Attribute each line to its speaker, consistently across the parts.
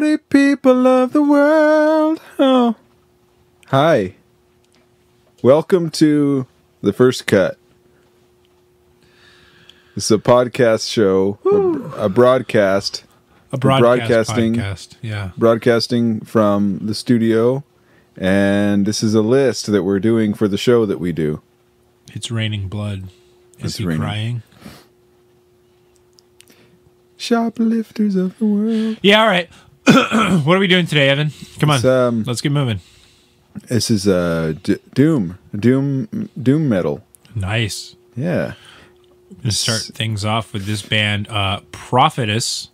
Speaker 1: Party people of the world. Oh. Hi. Welcome to The First Cut. This is a podcast show, a broadcast.
Speaker 2: Broadcasting podcast, yeah.
Speaker 1: Broadcasting from the studio. And this is a list that we're doing for the show that we do.
Speaker 2: It's raining blood. Is he crying?
Speaker 1: Shoplifters of the world.
Speaker 2: Yeah, all right. What are we doing today, Evan? Come on, let's get moving.
Speaker 1: This is doom metal.
Speaker 2: Nice.
Speaker 1: Yeah.
Speaker 2: Let's start things off with this band, Profetus,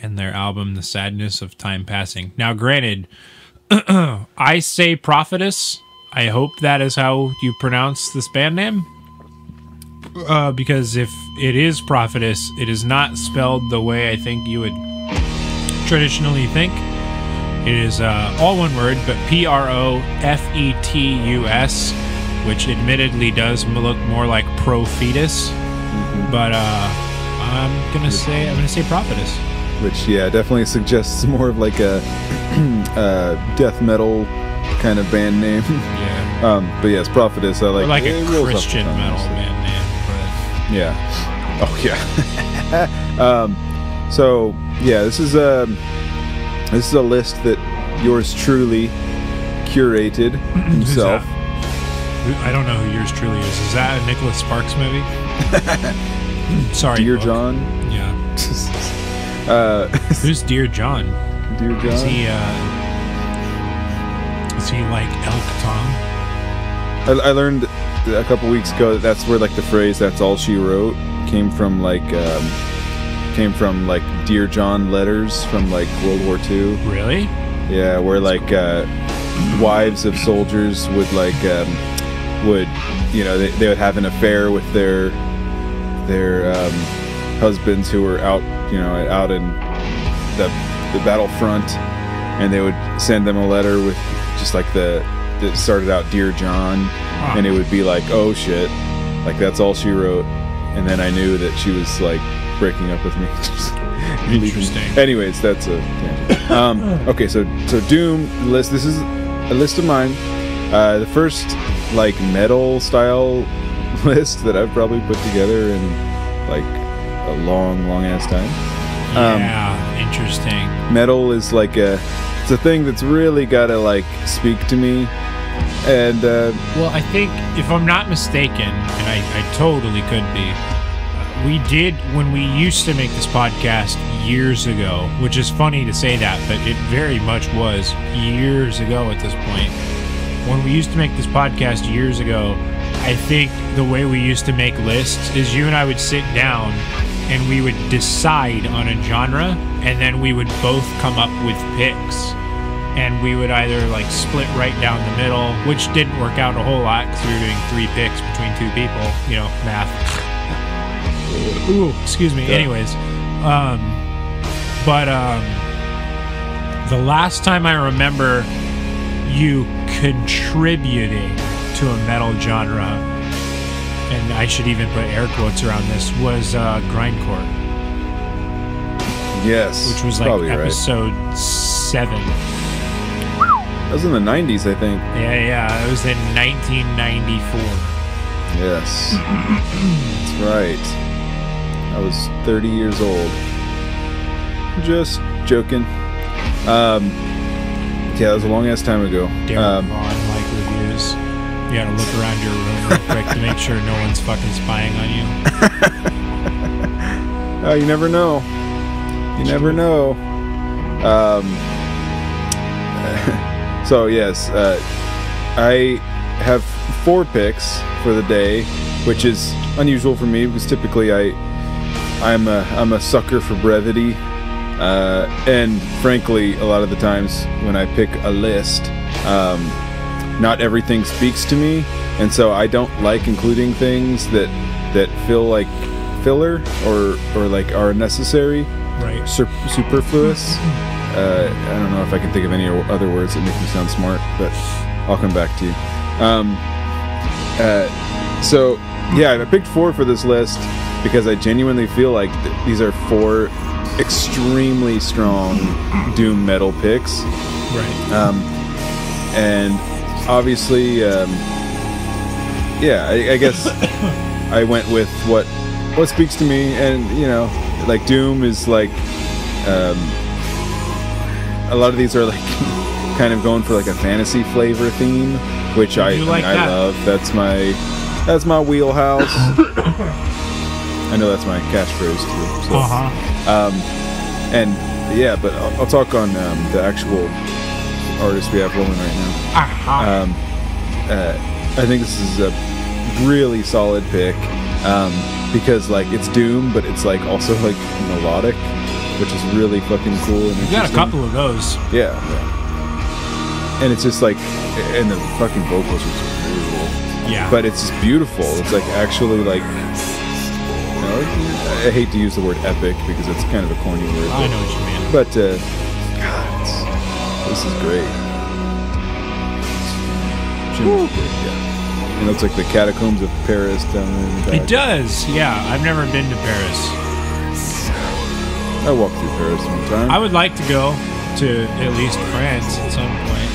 Speaker 2: and their album, The Sadness of Time Passing. Now, granted, I say Profetus. I hope that is how you pronounce this band name. Because if it is Profetus, it is not spelled the way I think you would traditionally think. It is all one word, but Profetus, which admittedly does look more like Profetus. Mm-hmm. But I'm gonna say Profetus,
Speaker 1: which definitely suggests more of like a death metal kind of band name.
Speaker 2: Yeah.
Speaker 1: But yes, Profetus. I like.
Speaker 2: Or like a Christian metal band name.
Speaker 1: Yeah. Oh yeah. So yeah, this is a list that yours truly curated himself.
Speaker 2: I don't know who yours truly is. Is that a Nicholas Sparks movie? Sorry,
Speaker 1: Dear John.
Speaker 2: Yeah. Who's Dear John?
Speaker 1: Dear John.
Speaker 2: Is he like Elk Tom?
Speaker 1: I learned a couple weeks ago that that's where like the phrase "that's all she wrote" came from like Dear John letters from like World War II.
Speaker 2: Really?
Speaker 1: Yeah, where like wives of soldiers would like they would have an affair with their husbands who were out in the battlefront, and they would send them a letter with just like that started out "Dear John." And it would be like, oh shit, like that's all she wrote. And then I knew that she was like breaking up with me.
Speaker 2: Interesting.
Speaker 1: Anyways, that's a tangent. Okay, so Doom list. This is a list of mine. The first like metal style list that I've probably put together in like a long ass time.
Speaker 2: Yeah, interesting.
Speaker 1: Metal is like it's a thing that's really gotta like speak to me. And
Speaker 2: well, I think if I'm not mistaken, and I totally could be, we did when we used to make this podcast years ago, which is funny to say that, but it very much was years ago at this point. When we used to make this podcast years ago, I think the way we used to make lists is you and I would sit down and we would decide on a genre, and then we would both come up with picks. And we would either like split right down the middle, which didn't work out a whole lot because we were doing 3 picks between 2 people. You know, math. Ooh, excuse me. Yeah. Anyways, the last time I remember you contributing to a metal genre, and I should even put air quotes around this, was grindcore.
Speaker 1: Yes,
Speaker 2: which was like episode 7.
Speaker 1: That was in the 90s, I think.
Speaker 2: Yeah, it was in 1994.
Speaker 1: Yes. That's right. I was 30 years old. Just joking. Yeah, that was a long-ass time ago.
Speaker 2: Derek Vaughn like reviews. You gotta look around your room real quick to make sure no one's fucking spying on you.
Speaker 1: Oh, you never know. You never know. So yes, I have 4 picks for the day, which is unusual for me because typically I'm a sucker for brevity, and frankly, a lot of the times when I pick a list, not everything speaks to me, and so I don't like including things that feel like filler or like are necessary,
Speaker 2: right?
Speaker 1: Superfluous. I don't know if I can think of any other words that make me sound smart, but I'll come back to you. So yeah, I picked 4 for this list because I genuinely feel like these are 4 extremely strong doom metal picks.
Speaker 2: Right.
Speaker 1: And obviously, I guess I went with what speaks to me, and you know, like doom is like a lot of these are like kind of going for like a fantasy flavor theme, which I love. That's my wheelhouse. I know that's my catchphrase too. So. And yeah, but I'll talk on the actual artist we have rolling right now. I think this is a really solid pick because like it's doom, but it's like also like melodic, which is really fucking cool. And
Speaker 2: you got a couple of those.
Speaker 1: Yeah. And it's just like, and the fucking vocals are just really cool.
Speaker 2: Yeah.
Speaker 1: But it's just beautiful. It's like actually like, you know, I hate to use the word epic because it's kind of a corny word.
Speaker 2: I know what you mean.
Speaker 1: But God, this is great. Yeah. It looks like the catacombs of Paris down there in the back.
Speaker 2: It does. Yeah. I've never been to Paris.
Speaker 1: I walked through Paris one time.
Speaker 2: I would like to go to at least France at some point.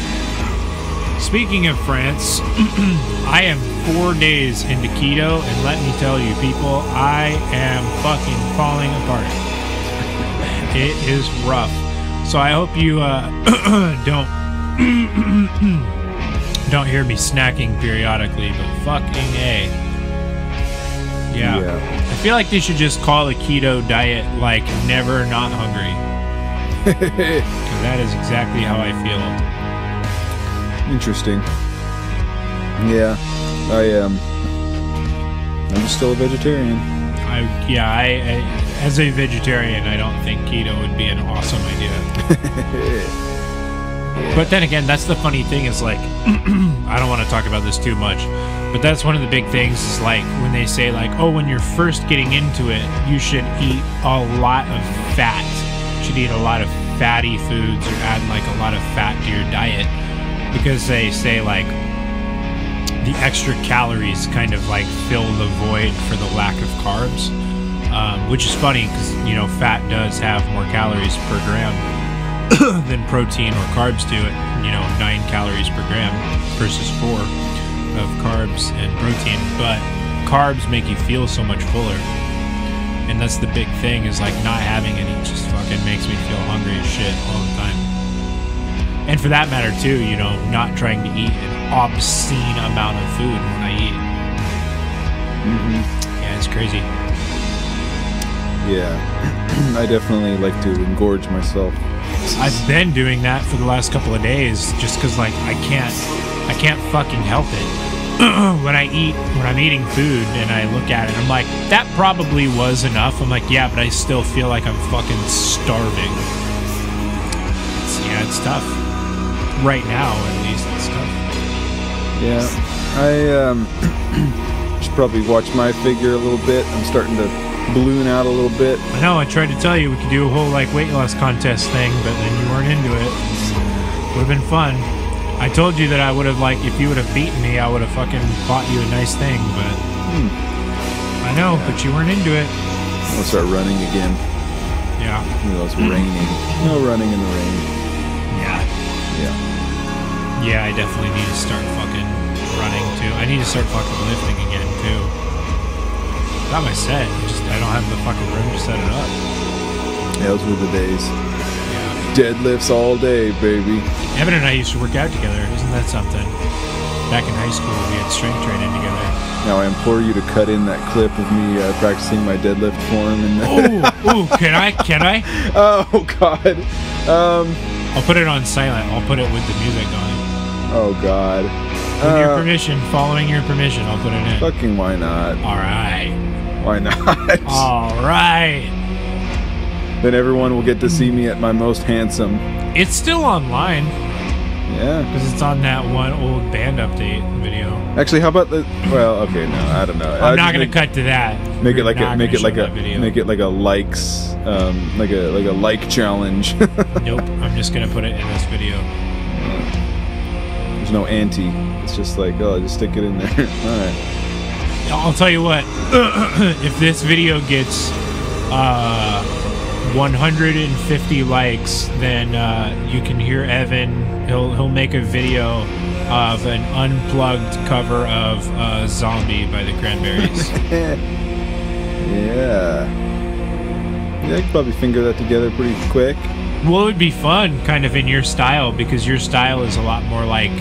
Speaker 2: Speaking of France, I am 4 days into keto, and let me tell you, people, I am fucking falling apart. It is rough. So I hope you don't hear me snacking periodically, but fucking A. Yeah. I feel like they should just call a keto diet like never not hungry. Because that is exactly how I feel.
Speaker 1: Interesting. Yeah, I'm just still a vegetarian.
Speaker 2: I as a vegetarian, I don't think keto would be an awesome idea. But then again, that's the funny thing is like, I don't want to talk about this too much, but that's one of the big things is like when they say like, oh, when you're first getting into it, you should eat a lot of fat. You should eat a lot of fatty foods or add like a lot of fat to your diet. Because they say like the extra calories kind of like fill the void for the lack of carbs, which is funny because, you know, fat does have more calories per gram than protein or carbs do it. You know, 9 calories per gram versus 4 of carbs and protein. But carbs make you feel so much fuller. And that's the big thing is like not having any just fucking makes me feel hungry as shit all the time. And for that matter, too, you know, not trying to eat an obscene amount of food when I eat.
Speaker 1: Mm-hmm.
Speaker 2: Yeah, it's crazy.
Speaker 1: Yeah, I definitely like to engorge myself.
Speaker 2: I've been doing that for the last couple of days, just because, like, I can't fucking help it. When I'm eating food and I look at it, I'm like, that probably was enough. I'm like, yeah, but I still feel like I'm fucking starving. It's tough. Right now, at least, it's tough.
Speaker 1: Yeah, I should probably watch my figure a little bit. I'm starting to balloon out a little bit.
Speaker 2: I know, I tried to tell you we could do a whole, like, weight loss contest thing, but then you weren't into it. Would have been fun. I told you that I would have, like, if you would have beaten me, I would have fucking bought you a nice thing, but... I know, but you weren't into it.
Speaker 1: I'll start running again.
Speaker 2: Yeah.
Speaker 1: You know, it's raining. No running in the rain.
Speaker 2: Yeah. Yeah, I definitely need to start fucking running too. I need to start fucking lifting again too. Got my set, I don't have the fucking room to set it up.
Speaker 1: Yeah, those were the days.
Speaker 2: Yeah.
Speaker 1: Deadlifts all day, baby.
Speaker 2: Evan and I used to work out together. Isn't that something? Back in high school, we had strength training together.
Speaker 1: Now I implore you to cut in that clip of me practicing my deadlift form. And
Speaker 2: can I?
Speaker 1: Oh God.
Speaker 2: I'll put it on silent. I'll put it with the music on.
Speaker 1: Oh God.
Speaker 2: With your permission, following your permission, I'll put it in.
Speaker 1: Fucking why not?
Speaker 2: All right.
Speaker 1: Why not?
Speaker 2: All right.
Speaker 1: Then everyone will get to see me at my most handsome.
Speaker 2: It's still online.
Speaker 1: Yeah.
Speaker 2: Because it's on that one old band update video.
Speaker 1: Actually, how about the? Well, okay, no, I don't know.
Speaker 2: I'm not gonna cut to that.
Speaker 1: Make it like a likes, like a like challenge.
Speaker 2: Nope, I'm just gonna put it in this video.
Speaker 1: There's no ante. It's just like, oh, just stick it in there. All right.
Speaker 2: I'll tell you what. If this video gets 150 likes, then you can hear Evan. He'll make a video of an unplugged cover of Zombie by the Cranberries.
Speaker 1: Yeah, I could probably finger that together pretty quick.
Speaker 2: Well, it would be fun, kind of in your style, because your style is a lot more like...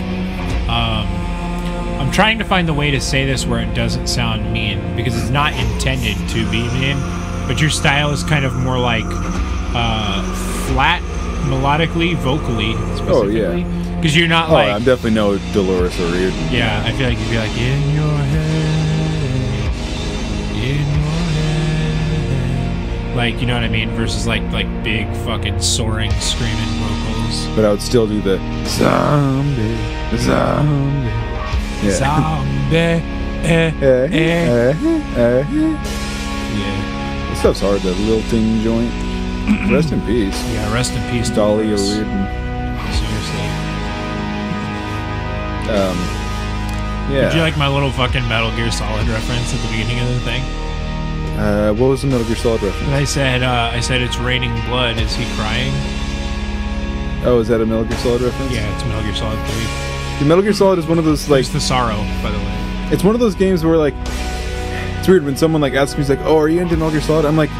Speaker 2: I'm trying to find the way to say this where it doesn't sound mean, because it's not intended to be mean, but your style is kind of more like flat, melodically, vocally, specifically.
Speaker 1: Oh, yeah.
Speaker 2: Because you're not like...
Speaker 1: I'm definitely no Dolores O'Riordan.
Speaker 2: Yeah, I feel like you'd be like, in your head, in your head. Like, you know what I mean? Versus like big fucking soaring, screaming vocals.
Speaker 1: But I would still do the zombie. Yeah.
Speaker 2: Zombie.
Speaker 1: Yeah.
Speaker 2: Yeah.
Speaker 1: This stuff's hard, that lilting joint. Rest in peace.
Speaker 2: Yeah, rest in peace,
Speaker 1: Dolly
Speaker 2: Dolores.
Speaker 1: O'Riordan.
Speaker 2: Seriously.
Speaker 1: Yeah.
Speaker 2: Did you like my little fucking Metal Gear Solid reference at the beginning of the thing?
Speaker 1: What was the Metal Gear Solid reference?
Speaker 2: I said it's raining blood. Is he crying?
Speaker 1: Oh, is that a Metal Gear Solid reference?
Speaker 2: Yeah, it's Metal Gear Solid 3.
Speaker 1: The Metal Gear Solid is one of those, like...
Speaker 2: It's the sorrow, by the way.
Speaker 1: It's one of those games where, like... It's weird when someone, like, asks me, he's like, oh, are you into Metal Gear Solid? I'm like,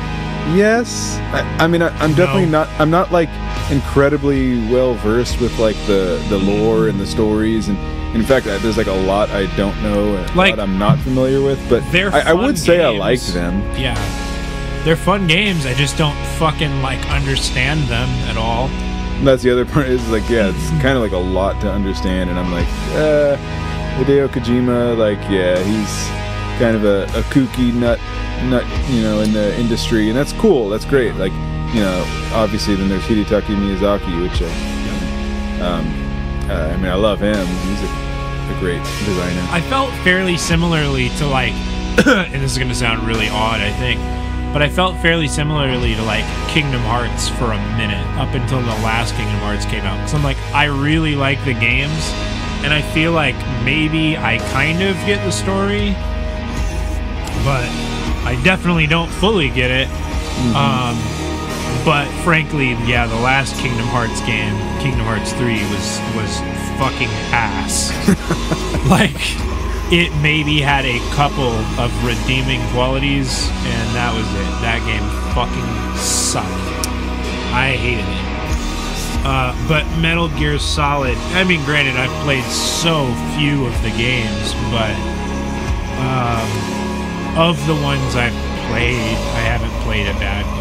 Speaker 1: yes. I'm definitely not... I'm not, like, incredibly well-versed with, like, the lore and the stories, and in fact, there's, like, a lot I don't know, and
Speaker 2: like,
Speaker 1: a lot I'm not familiar with, but I would say games. I like them.
Speaker 2: Yeah. They're fun games, I just don't fucking, like, understand them at all.
Speaker 1: And that's the other part, is, like, yeah, it's kind of, like, a lot to understand, and I'm like, Hideo Kojima, like, yeah, he's kind of a kooky nut, you know, in the industry, and that's cool, that's great, like, you know, obviously then there's Hidetaka Miyazaki, which, I mean, I love him, he's a great designer.
Speaker 2: I felt fairly similarly to, like, and this is going to sound really odd, I think, but I felt fairly similarly to, like, Kingdom Hearts for a minute, up until the last Kingdom Hearts came out, because I'm like, I really like the games, and I feel like maybe I kind of get the story, but I definitely don't fully get it. But frankly, yeah, the last Kingdom Hearts game, Kingdom Hearts 3, was fucking ass. Like, it maybe had a couple of redeeming qualities, and that was it. That game fucking sucked. I hated it. But Metal Gear Solid, I mean, granted, I've played so few of the games, but of the ones I've played, I haven't played a bad one.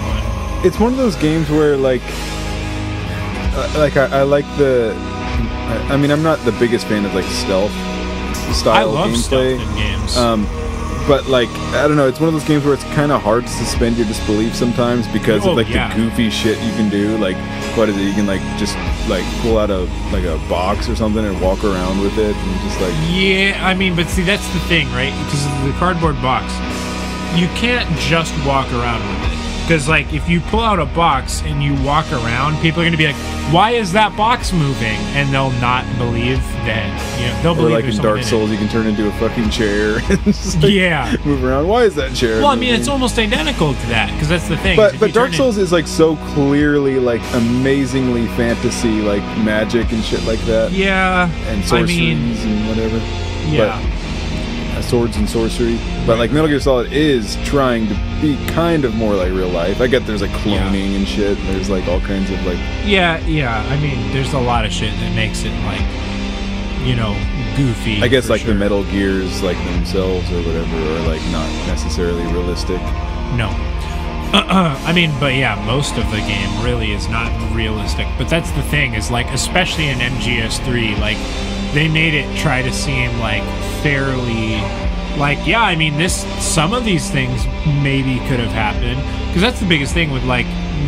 Speaker 1: It's one of those games where, like I like the... I mean, I'm not the biggest fan of, like, stealth style
Speaker 2: I love
Speaker 1: gameplay.
Speaker 2: stealth in games.
Speaker 1: But, like, I don't know, it's one of those games where it's kind of hard to suspend your disbelief sometimes because of, like, the goofy shit you can do. Like, what is it? You can, like, just, like, pull out a box or something and walk around with it and just, like...
Speaker 2: Yeah, I mean, but see, that's the thing, right? Because of the cardboard box, you can't just walk around with it. Because, like, if you pull out a box and you walk around, people are going to be like, why is that box moving? And they'll not believe that, you know, they'll believe
Speaker 1: like in Dark Souls, you can turn into a fucking chair and just, like, move around. Why is that chair
Speaker 2: Well,
Speaker 1: moving?
Speaker 2: I mean, it's almost identical to that, because that's the thing.
Speaker 1: But Dark Souls is, like, so clearly, like, amazingly fantasy, like, magic and shit like that.
Speaker 2: Yeah.
Speaker 1: And sorceries and whatever.
Speaker 2: Yeah.
Speaker 1: But, swords and sorcery, but like Metal Gear Solid is trying to be kind of more like real life. I get there's like cloning and shit, and there's like all kinds of like
Speaker 2: yeah. I mean, there's a lot of shit that makes it like, you know, goofy.
Speaker 1: I guess like the Metal Gears like themselves or whatever are like not necessarily realistic.
Speaker 2: No. I mean, but yeah, most of the game really is not realistic. But that's the thing, is like, especially in MGS3, like, they made it try to seem like fairly, like, yeah, I mean, some of these things maybe could have happened, because that's the biggest thing with like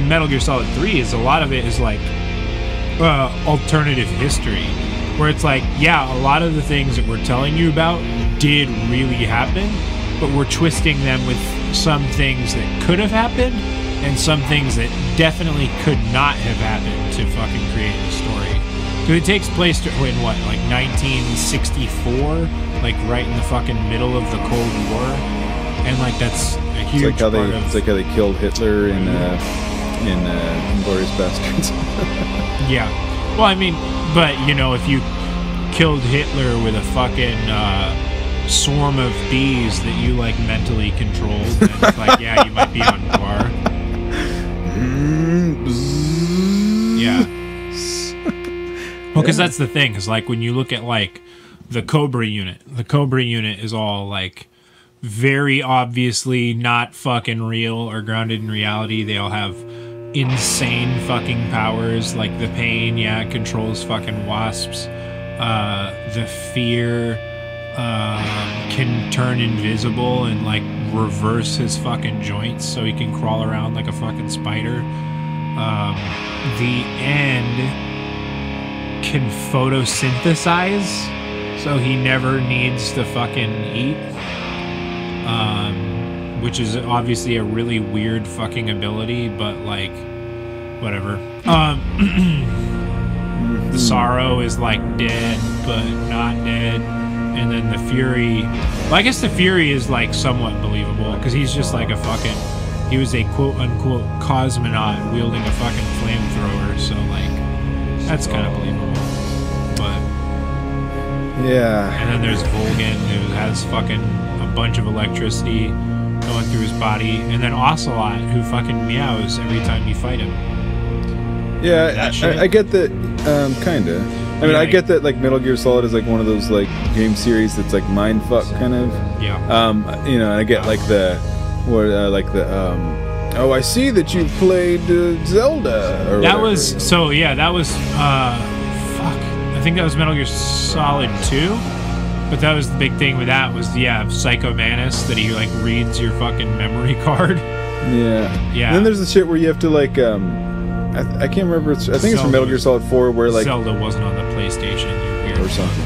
Speaker 2: Metal Gear Solid 3 is a lot of it is like alternative history, where it's like, yeah, a lot of the things that we're telling you about did really happen, but we're twisting them with some things that could have happened and some things that definitely could not have happened to fucking create the story. So it takes place in what, like 1964, like right in the fucking middle of the Cold War, and like that's a huge
Speaker 1: it's like how they killed Hitler in in Inglourious Bastards.
Speaker 2: Yeah. Well, I mean, but, you know, if you killed Hitler with a fucking swarm of bees that you, like, mentally controlled, then it's like, yeah, you might be on par. Yeah. Well, because that's the thing, is, like, when you look at, like, the Cobra unit is all, like, very obviously not fucking real or grounded in reality. They all have insane fucking powers, like the Pain, yeah, controls fucking wasps. The Fear can turn invisible and like reverse his fucking joints so he can crawl around like a fucking spider. The End can photosynthesize, so he never needs to fucking eat. Which is obviously a really weird fucking ability, but like, whatever. The Sorrow is like dead, but not dead. And then the Fury, well, I guess the Fury is like somewhat believable, because he's just like a fucking, he was a quote unquote cosmonaut wielding a fucking flamethrower, so like, that's kind of believable. But,
Speaker 1: yeah.
Speaker 2: And then there's Volgan, who has fucking a bunch of electricity going through his body, and then Ocelot, who fucking meows every time you fight him.
Speaker 1: Yeah, I get that, kinda. I mean, I get that, like, Metal Gear Solid is, like, one of those, like, game series that's, like, mindfuck, kind of.
Speaker 2: Yeah.
Speaker 1: You know, and I get, like, oh, I see that you played Zelda, or
Speaker 2: that
Speaker 1: whatever.
Speaker 2: was, so, yeah, that was, I think that was Metal Gear Solid 2. But that was the big thing with that was, yeah, Psycho Manus, that he, like, reads your fucking memory card.
Speaker 1: Yeah.
Speaker 2: Yeah.
Speaker 1: And then there's the shit where you have to, like, I can't remember, I think it's from Metal Gear Solid 4, where, like...
Speaker 2: Zelda wasn't on the PlayStation, you weird
Speaker 1: or something.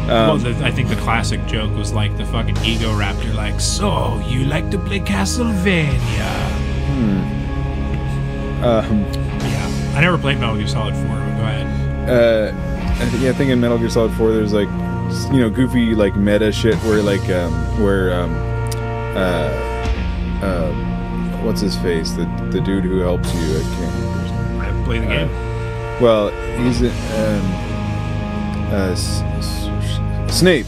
Speaker 2: Well, I think the classic joke was, like, the fucking Ego Raptor, like, so, you like to play Castlevania? Yeah. I never played Metal Gear Solid 4, but go ahead.
Speaker 1: I think in Metal Gear Solid 4 there's, like, you know, goofy, like, meta shit where, like, what's his face? The dude who helps you. I can't remember his name.
Speaker 2: I haven't played the game.
Speaker 1: Well, he's Snape.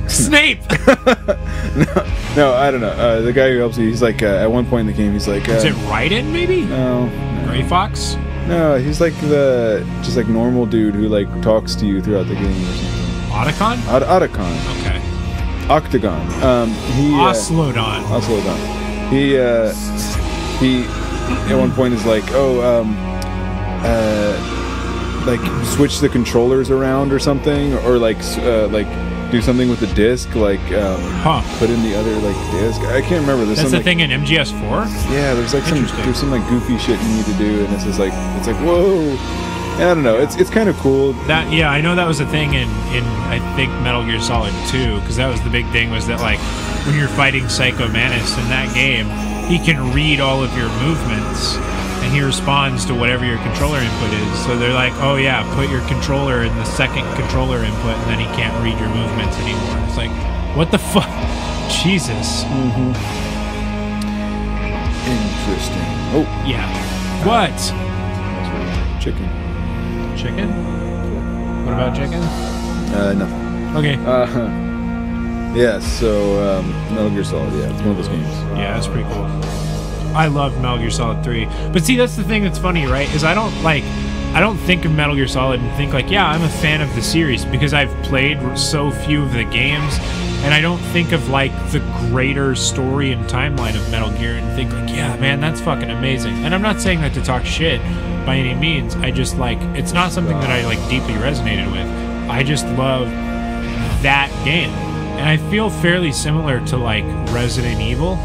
Speaker 2: Snape!
Speaker 1: No, I don't know. The guy who helps you, he's like, at one point in the game, he's like...
Speaker 2: Is it Raiden, maybe?
Speaker 1: No.
Speaker 2: Gray Fox?
Speaker 1: No, he's like just like normal dude who, like, talks to you throughout the game or something.
Speaker 2: Otacon?
Speaker 1: Otacon.
Speaker 2: Okay.
Speaker 1: Octagon.
Speaker 2: Oslodon.
Speaker 1: Oslodon. He at one point is like, like, switch the controllers around or something, or like do something with the disc, like put in the other, like, disc. I can't remember. There's
Speaker 2: That's
Speaker 1: some,
Speaker 2: the thing in MGS4?
Speaker 1: Yeah, there's like some like goofy shit you need to do, and it's just like, whoa. I don't know. It's kind of cool.
Speaker 2: That, yeah, I know that was a thing in I think Metal Gear Solid 2, because that was the big thing, was that, like, when you're fighting Psycho Manus in that game, he can read all of your movements, and he responds to whatever your controller input is. So they're like, oh yeah, put your controller in the second controller input, and then he can't read your movements anymore. It's like, what the fuck? Jesus.
Speaker 1: Interesting. Oh.
Speaker 2: Yeah. What?
Speaker 1: Chicken.
Speaker 2: Chicken? What about chicken?
Speaker 1: Nothing.
Speaker 2: Okay.
Speaker 1: Yeah, so Metal Gear Solid, yeah, it's one of those games.
Speaker 2: Yeah, that's pretty cool. I love Metal Gear Solid 3. But see, that's the thing that's funny, right? Is I don't think of Metal Gear Solid and think like, yeah, I'm a fan of the series, because I've played so few of the games, and I don't think of, like, the greater story and timeline of Metal Gear and think like, yeah, man, that's fucking amazing. And I'm not saying that to talk shit by any means. I just, like, it's not something that I, like, deeply resonated with. I just love that game. And I feel fairly similar to, like, Resident Evil.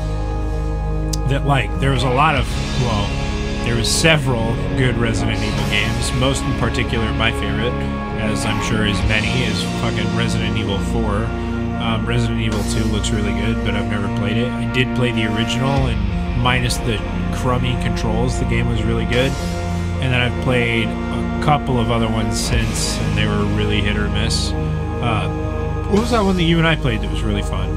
Speaker 2: That, like, there was a lot of, well, there was several good Resident Evil games. Most in particular, my favorite, as I'm sure as many, is fucking Resident Evil 4. Resident Evil 2 looks really good, but I've never played it. I did play the original, and minus the crummy controls, the game was really good. And then I've played a couple of other ones since, and they were really hit or miss. What was that one that you and I played that was really fun?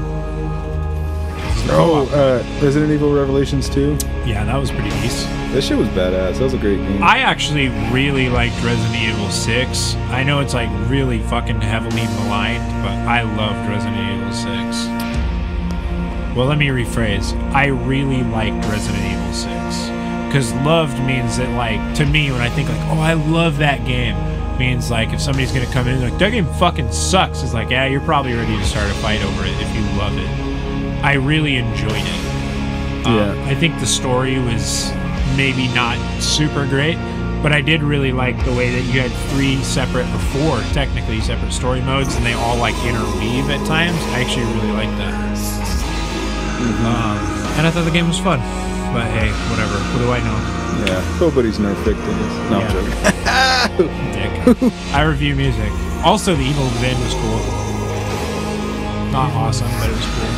Speaker 1: Resident Evil Revelations 2.
Speaker 2: Yeah, that was pretty decent.
Speaker 1: That shit was badass. That was a great game.
Speaker 2: I actually really liked Resident Evil 6. I know it's like really fucking heavily maligned, but I loved Resident Evil 6. Well, let me rephrase. I really liked Resident Evil 6. Because loved means that, like, to me, when I think, like, oh, I love that game, means, like, if somebody's going to come in, like, that game fucking sucks, it's like, yeah, you're probably ready to start a fight over it if you love it. I really enjoyed it. I think the story was maybe not super great, but I did really like the way that you had 3 separate, or 4 technically separate story modes, and they all, like, interweave at times. I actually really liked that. And I thought the game was fun. But hey, whatever. What do I know?
Speaker 1: Yeah, nobody's nerf victims. No, I'm joking.
Speaker 2: Dick. I review music. Also, the Evil Within was cool. Not awesome, but it was cool.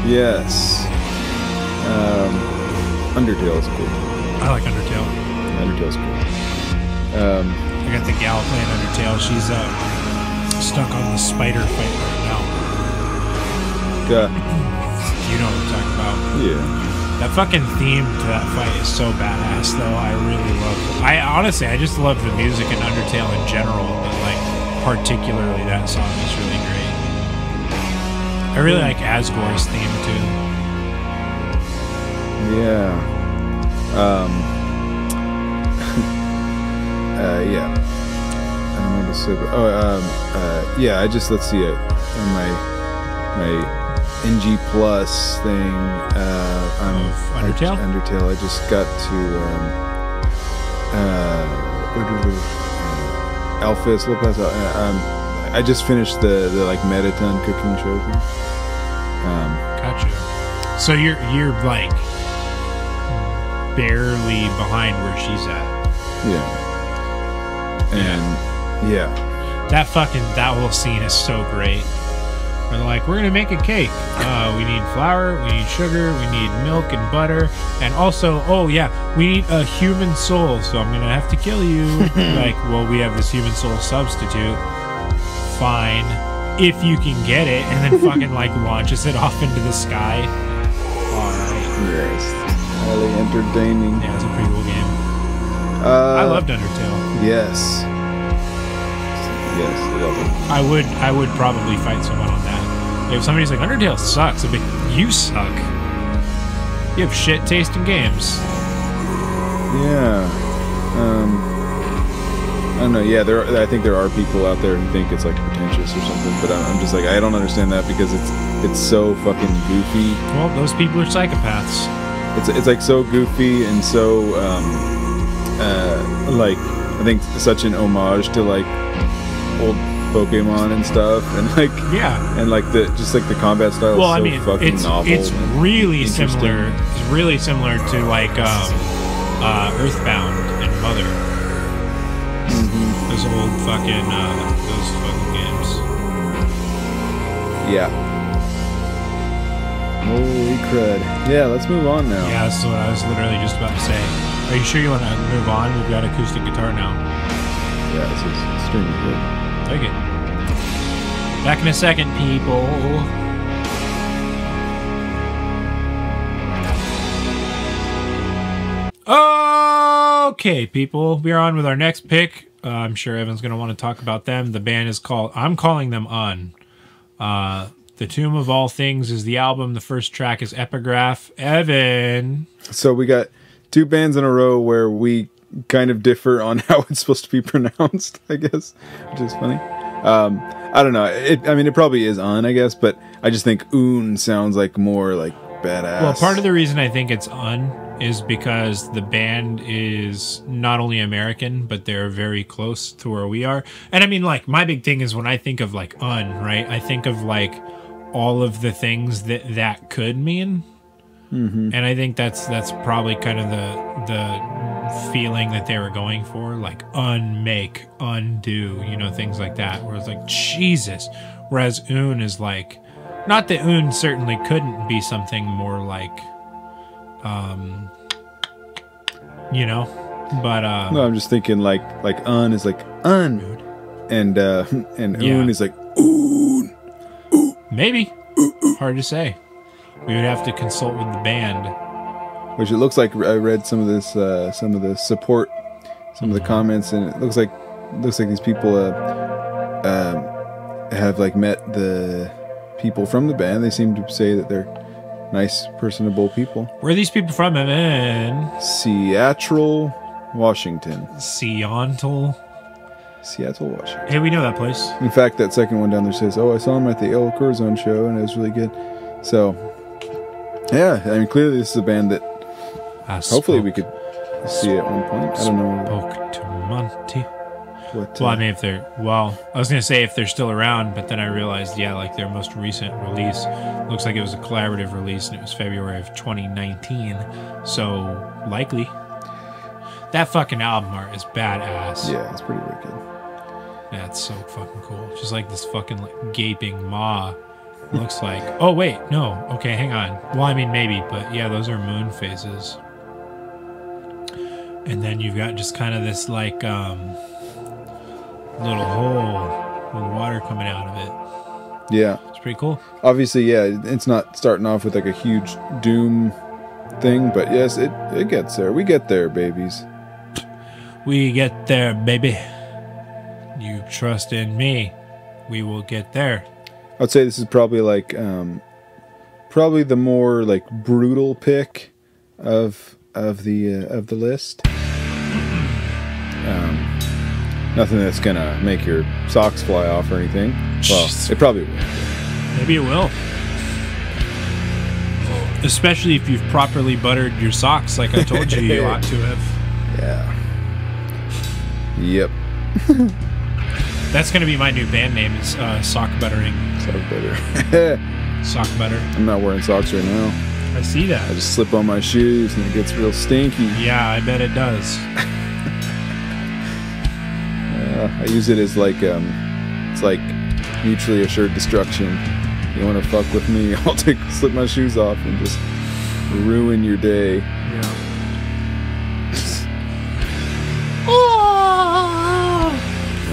Speaker 1: Yes. Undertale is cool.
Speaker 2: I like Undertale.
Speaker 1: Undertale's cool.
Speaker 2: I got the gal playing Undertale. She's stuck on the spider fight right now. You know what I'm talking about.
Speaker 1: Yeah.
Speaker 2: That fucking theme to that fight is so badass, though. I really love it. I just love the music in Undertale in general, but, like, particularly that song is really great. I really like Asgore's theme, too.
Speaker 1: Yeah. Yeah. I don't know what to say, but, yeah, let's see it. My NG Plus thing.
Speaker 2: Undertale?
Speaker 1: Undertale. I just got to Alphys, Lopez. I just finished the like Metaton cooking show thing.
Speaker 2: Gotcha. So you're like barely behind where she's at.
Speaker 1: Yeah. And yeah.
Speaker 2: That whole scene is so great. They're like, we're gonna make a cake. We need flour, we need sugar, we need milk and butter, and also, oh yeah, we need a human soul. So I'm gonna have to kill you. Like, well, we have this human soul substitute. Fine, if you can get it, and then fucking like launches it off into the sky. All right.
Speaker 1: Yes. Highly entertaining.
Speaker 2: Yeah, it's a pretty cool game. I loved Undertale.
Speaker 1: Yes. Yes,
Speaker 2: I would probably fight someone on that. If somebody's like, Undertale sucks, I'd be like, you suck. You have shit taste in games.
Speaker 1: Yeah. I don't know. Yeah, I think there are people out there who think it's like pretentious or something, but I'm just like, I don't understand that because it's so fucking goofy.
Speaker 2: Well, those people are psychopaths.
Speaker 1: It's like so goofy and so like I think such an homage to like old Pokemon and stuff, and like and like the combat style.
Speaker 2: Well,
Speaker 1: is so
Speaker 2: I mean,
Speaker 1: fucking novel.
Speaker 2: It's really similar. It's really similar to like Earthbound and Mother. Those old fucking games.
Speaker 1: Yeah. Holy crud. Yeah, let's move on now.
Speaker 2: Yeah, that's what I was literally just about to say. Are you sure you want to move on? We've got acoustic guitar now.
Speaker 1: Yeah, this is extremely good.
Speaker 2: Take it. Back in a second, people. Okay, people. We're on with our next pick. I'm sure Evan's going to want to talk about them. The band is called... I'm calling them Un. The Tomb of All Things is the album. The first track is Epigraph. Evan.
Speaker 1: So we got 2 bands in a row where we kind of differ on how it's supposed to be pronounced, I guess, which is funny. I don't know. It probably is Un, I guess, but I just think Un sounds like more like badass.
Speaker 2: Well, part of the reason I think it's Un is because the band is not only American, but they're very close to where we are. And I mean, like, my big thing is when I think of like Un, right? I think of like all of the things that could mean. And I think that's probably kind of the feeling that they were going for, like unmake, undo, things like that, where it's like Jesus. Whereas Un is like, not that Un certainly couldn't be something more like but
Speaker 1: no, I'm just thinking like Un is like Un, and Un is like Un,
Speaker 2: maybe Hard to say. We would have to consult with the band.
Speaker 1: Which it looks like I read some of this, some of the support, some of the comments, and it looks like these people have like met the people from the band. They seem to say that they're nice, personable people.
Speaker 2: Where are these people from, Evan?
Speaker 1: Seattle, Washington.
Speaker 2: Seattle,
Speaker 1: Washington.
Speaker 2: Hey, we know that place.
Speaker 1: In fact, that second one down there says, "Oh, I saw him at the El Corazon show, and it was really good." So, yeah, I mean, clearly this is a band that hopefully we could see at one point. I don't know.
Speaker 2: Spoke to Monty.
Speaker 1: What,
Speaker 2: Well, I mean, I was going to say if they're still around, but then I realized, yeah, like their most recent release looks like it was a collaborative release, and it was February of 2019. So, likely. That fucking album art is badass.
Speaker 1: Yeah, it's pretty wicked.
Speaker 2: Yeah, it's so fucking cool. Just like this fucking like, gaping maw looks like. Oh, wait, no. Okay, hang on. Well, I mean, maybe, but yeah, those are moon phases. And then you've got just kind of this like little hole with water coming out of it.
Speaker 1: Yeah.
Speaker 2: It's pretty cool.
Speaker 1: Obviously, yeah, it's not starting off with like a huge doom thing, but yes, it gets there. We get there, babies.
Speaker 2: We get there, baby. You trust in me. We will get there.
Speaker 1: I'd say this is probably like probably the more like brutal pick of the list. Nothing that's gonna make your socks fly off or anything. Well, it probably will.
Speaker 2: Maybe it will. Especially if you've properly buttered your socks like I told you you ought to have.
Speaker 1: Yeah. Yep.
Speaker 2: That's going to be my new band name is Sock Buttering.
Speaker 1: Sock butter.
Speaker 2: Sock Butter.
Speaker 1: I'm not wearing socks right now.
Speaker 2: I see that.
Speaker 1: I just slip on my shoes and it gets real stinky.
Speaker 2: Yeah, I bet it does.
Speaker 1: I use it as like, it's like mutually assured destruction. You want to fuck with me? I'll slip my shoes off and just ruin your day.
Speaker 2: Yeah.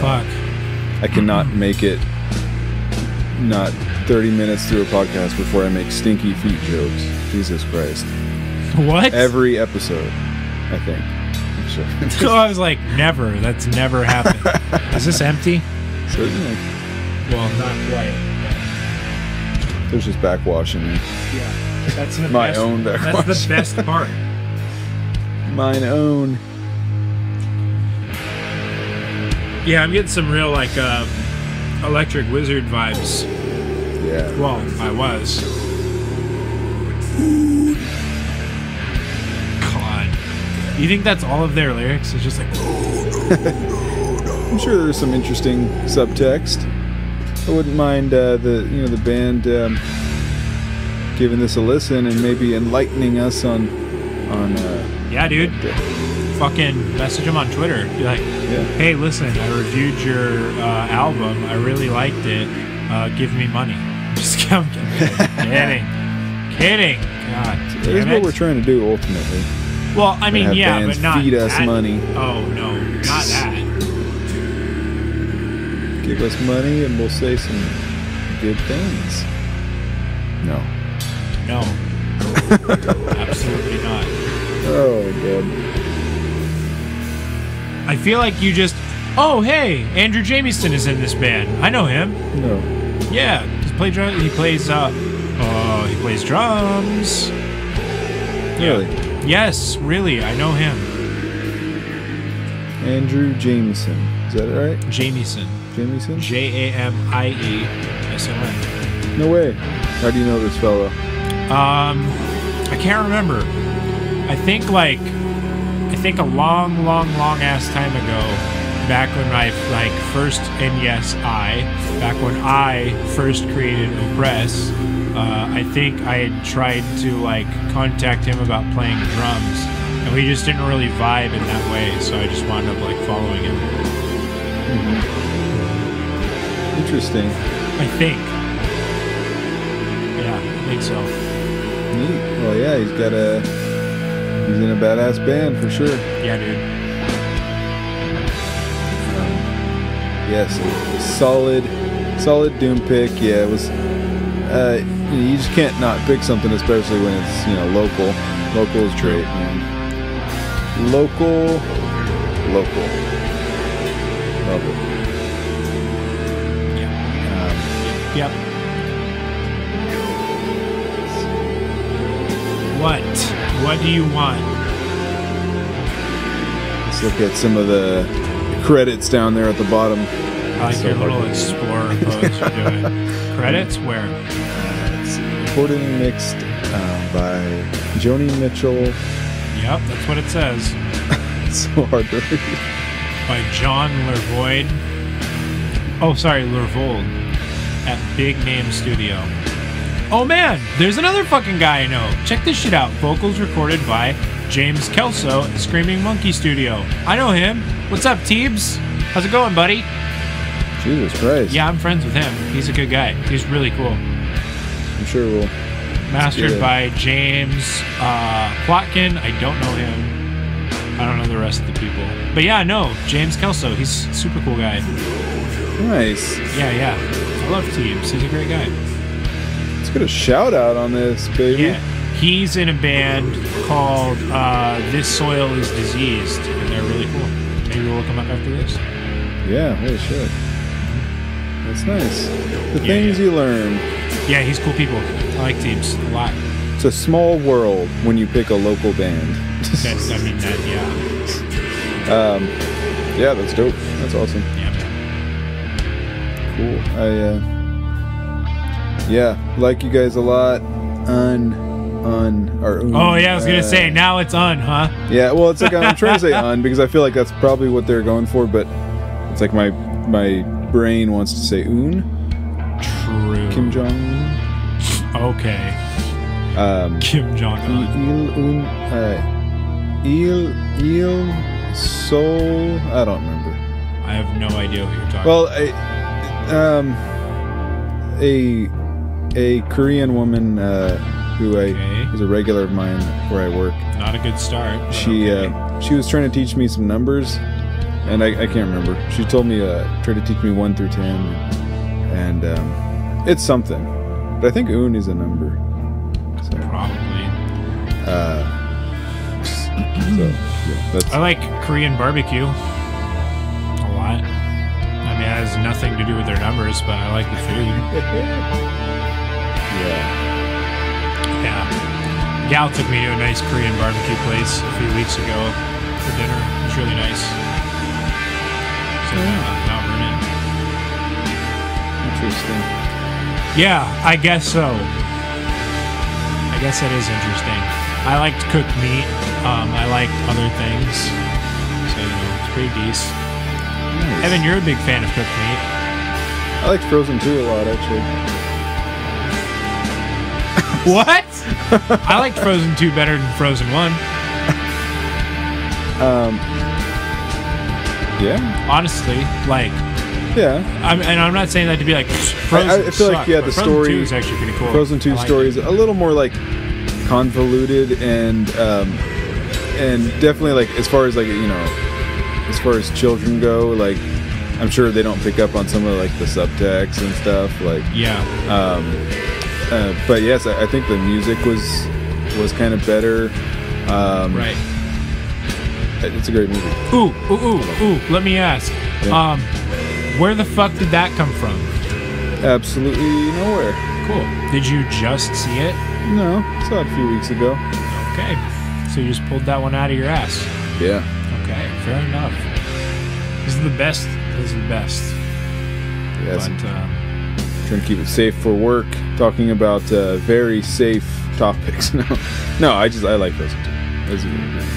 Speaker 2: Fuck.
Speaker 1: I cannot make it not 30 minutes through a podcast before I make stinky feet jokes. Jesus Christ.
Speaker 2: What?
Speaker 1: Every episode, I think. I'm sure.
Speaker 2: So I was like, never. That's never happened. Is this empty?
Speaker 1: Certainly.
Speaker 2: Well, not quite.
Speaker 1: There's just backwashing.
Speaker 2: Yeah. That's the
Speaker 1: My
Speaker 2: best,
Speaker 1: own backwash.
Speaker 2: That's the best part.
Speaker 1: Mine own.
Speaker 2: Yeah, I'm getting some real, like, Electric Wizard vibes.
Speaker 1: Yeah.
Speaker 2: Well, I was. God. You think that's all of their lyrics? It's just like...
Speaker 1: I'm sure there's some interesting subtext. I wouldn't mind the band giving this a listen and maybe enlightening us on
Speaker 2: yeah, dude. Fucking message them on Twitter. Be like, hey, listen, I reviewed your album. I really liked it. Give me money. Just kidding. God,
Speaker 1: that's what we're trying to do ultimately.
Speaker 2: Well, I mean, yeah, but not
Speaker 1: feed us
Speaker 2: that.
Speaker 1: money.
Speaker 2: Oh no, not that.
Speaker 1: Give us money and we'll say some good things. No.
Speaker 2: Absolutely not.
Speaker 1: Oh, God.
Speaker 2: I feel like you just... Oh, hey, Andrew Jamieson is in this band. I know him.
Speaker 1: No.
Speaker 2: Yeah, he plays drums.
Speaker 1: Really?
Speaker 2: Yeah. Yes, really, I know him.
Speaker 1: Andrew Jamieson. Is that right?
Speaker 2: Jamieson. Jamieson?
Speaker 1: No way. How do you know this fellow?
Speaker 2: I can't remember. I think a long ass time ago, back when I first created Oppress, I think I had tried to contact him about playing drums, and we just didn't really vibe in that way, so I just wound up following him.
Speaker 1: Mm-hmm. Interesting.
Speaker 2: I think. Yeah, I think so.
Speaker 1: Neat. Well, yeah, he's in a badass band for sure.
Speaker 2: Yeah, dude.
Speaker 1: Yes, solid doom pick. Yeah, it was. you just can't not pick something, especially when it's, local. Local is great, man. Local. Love it.
Speaker 2: Yep. What do you want?
Speaker 1: Let's look at some of the credits down there at the bottom.
Speaker 2: I like your little explorer pose you're doing. Credits? Where?
Speaker 1: Let's see. Recorded and mixed by Joni Mitchell.
Speaker 2: Yep, that's what it says.
Speaker 1: It's so hard to read.
Speaker 2: By John Lervoid. Oh, sorry, Lervold. At Big Name Studio. Oh man, there's another fucking guy I know. Check this shit out. Vocals recorded by James Kelso at Screaming Monkey Studio. I know him. What's up, Teebs? How's it going, buddy?
Speaker 1: Jesus Christ.
Speaker 2: Yeah, I'm friends with him. He's a good guy. He's really cool.
Speaker 1: I'm sure we'll...
Speaker 2: Mastered by James Plotkin. I don't know him. I don't know the rest of the people. But yeah, no, James Kelso. He's a super cool guy.
Speaker 1: Nice.
Speaker 2: Yeah. I love Teebs. He's a great guy.
Speaker 1: Let's get a shout out on this, baby.
Speaker 2: Yeah. He's in a band called This Soil is Diseased, and they're really cool. Maybe we'll look them up after this.
Speaker 1: Yeah, holy shit. That's nice. The things you learn.
Speaker 2: Yeah, he's cool people. I like Teebs a lot.
Speaker 1: It's a small world when you pick a local band. Yeah, that's dope. That's awesome.
Speaker 2: Yeah.
Speaker 1: Cool. I like you guys a lot.
Speaker 2: Oh yeah, I was gonna say now it's huh?
Speaker 1: Yeah, well, it's like I'm trying to say because I feel like that's probably what they're going for, but it's like my brain wants to say
Speaker 2: True.
Speaker 1: Kim Jong-un.
Speaker 2: Okay. Kim Jong-un.
Speaker 1: Soul. I don't remember.
Speaker 2: I have no idea what you're talking
Speaker 1: about. A Korean woman who is a regular of mine where I work.
Speaker 2: Not a good start.
Speaker 1: She was trying to teach me some numbers, and I can't remember. She told me tried to teach me 1 through 10, and it's something. But I think un is a number. So,
Speaker 2: probably. I like Korean barbecue a lot. I mean, it has nothing to do with their numbers, but I like the food. Yeah. Gal took me to a nice Korean barbecue place a few weeks ago for dinner. It was really nice. So Mount Vernon.
Speaker 1: Interesting.
Speaker 2: Yeah, I guess so. I guess that is interesting. I like to cook meat. I like other things. So, it's pretty decent. Nice. Evan, you're a big fan of cooked meat.
Speaker 1: I like Frozen 2 a lot, actually.
Speaker 2: What? I liked Frozen 2 better than Frozen 1.
Speaker 1: Yeah.
Speaker 2: Honestly, like...
Speaker 1: Yeah.
Speaker 2: I'm not saying that to be like, Frozen
Speaker 1: I feel like, the story...
Speaker 2: Frozen 2 is actually pretty cool.
Speaker 1: Frozen 2 story is a little more, like, convoluted and definitely, like, as far as, like, as far as children go, like, I'm sure they don't pick up on some of, like, the subtext and stuff, like...
Speaker 2: Yeah.
Speaker 1: But yes, I think the music was kind of better.
Speaker 2: Right.
Speaker 1: It's a great movie.
Speaker 2: Ooh. Let me ask.
Speaker 1: Yeah.
Speaker 2: Where the fuck did that come from?
Speaker 1: Absolutely nowhere.
Speaker 2: Cool. Did you just see it?
Speaker 1: No, saw it a few weeks ago.
Speaker 2: Okay. So you just pulled that one out of your ass.
Speaker 1: Yeah.
Speaker 2: Okay, fair enough. This is the best.
Speaker 1: Yes.
Speaker 2: But,
Speaker 1: trying to keep it safe for work. Talking about very safe topics. No, I like those two.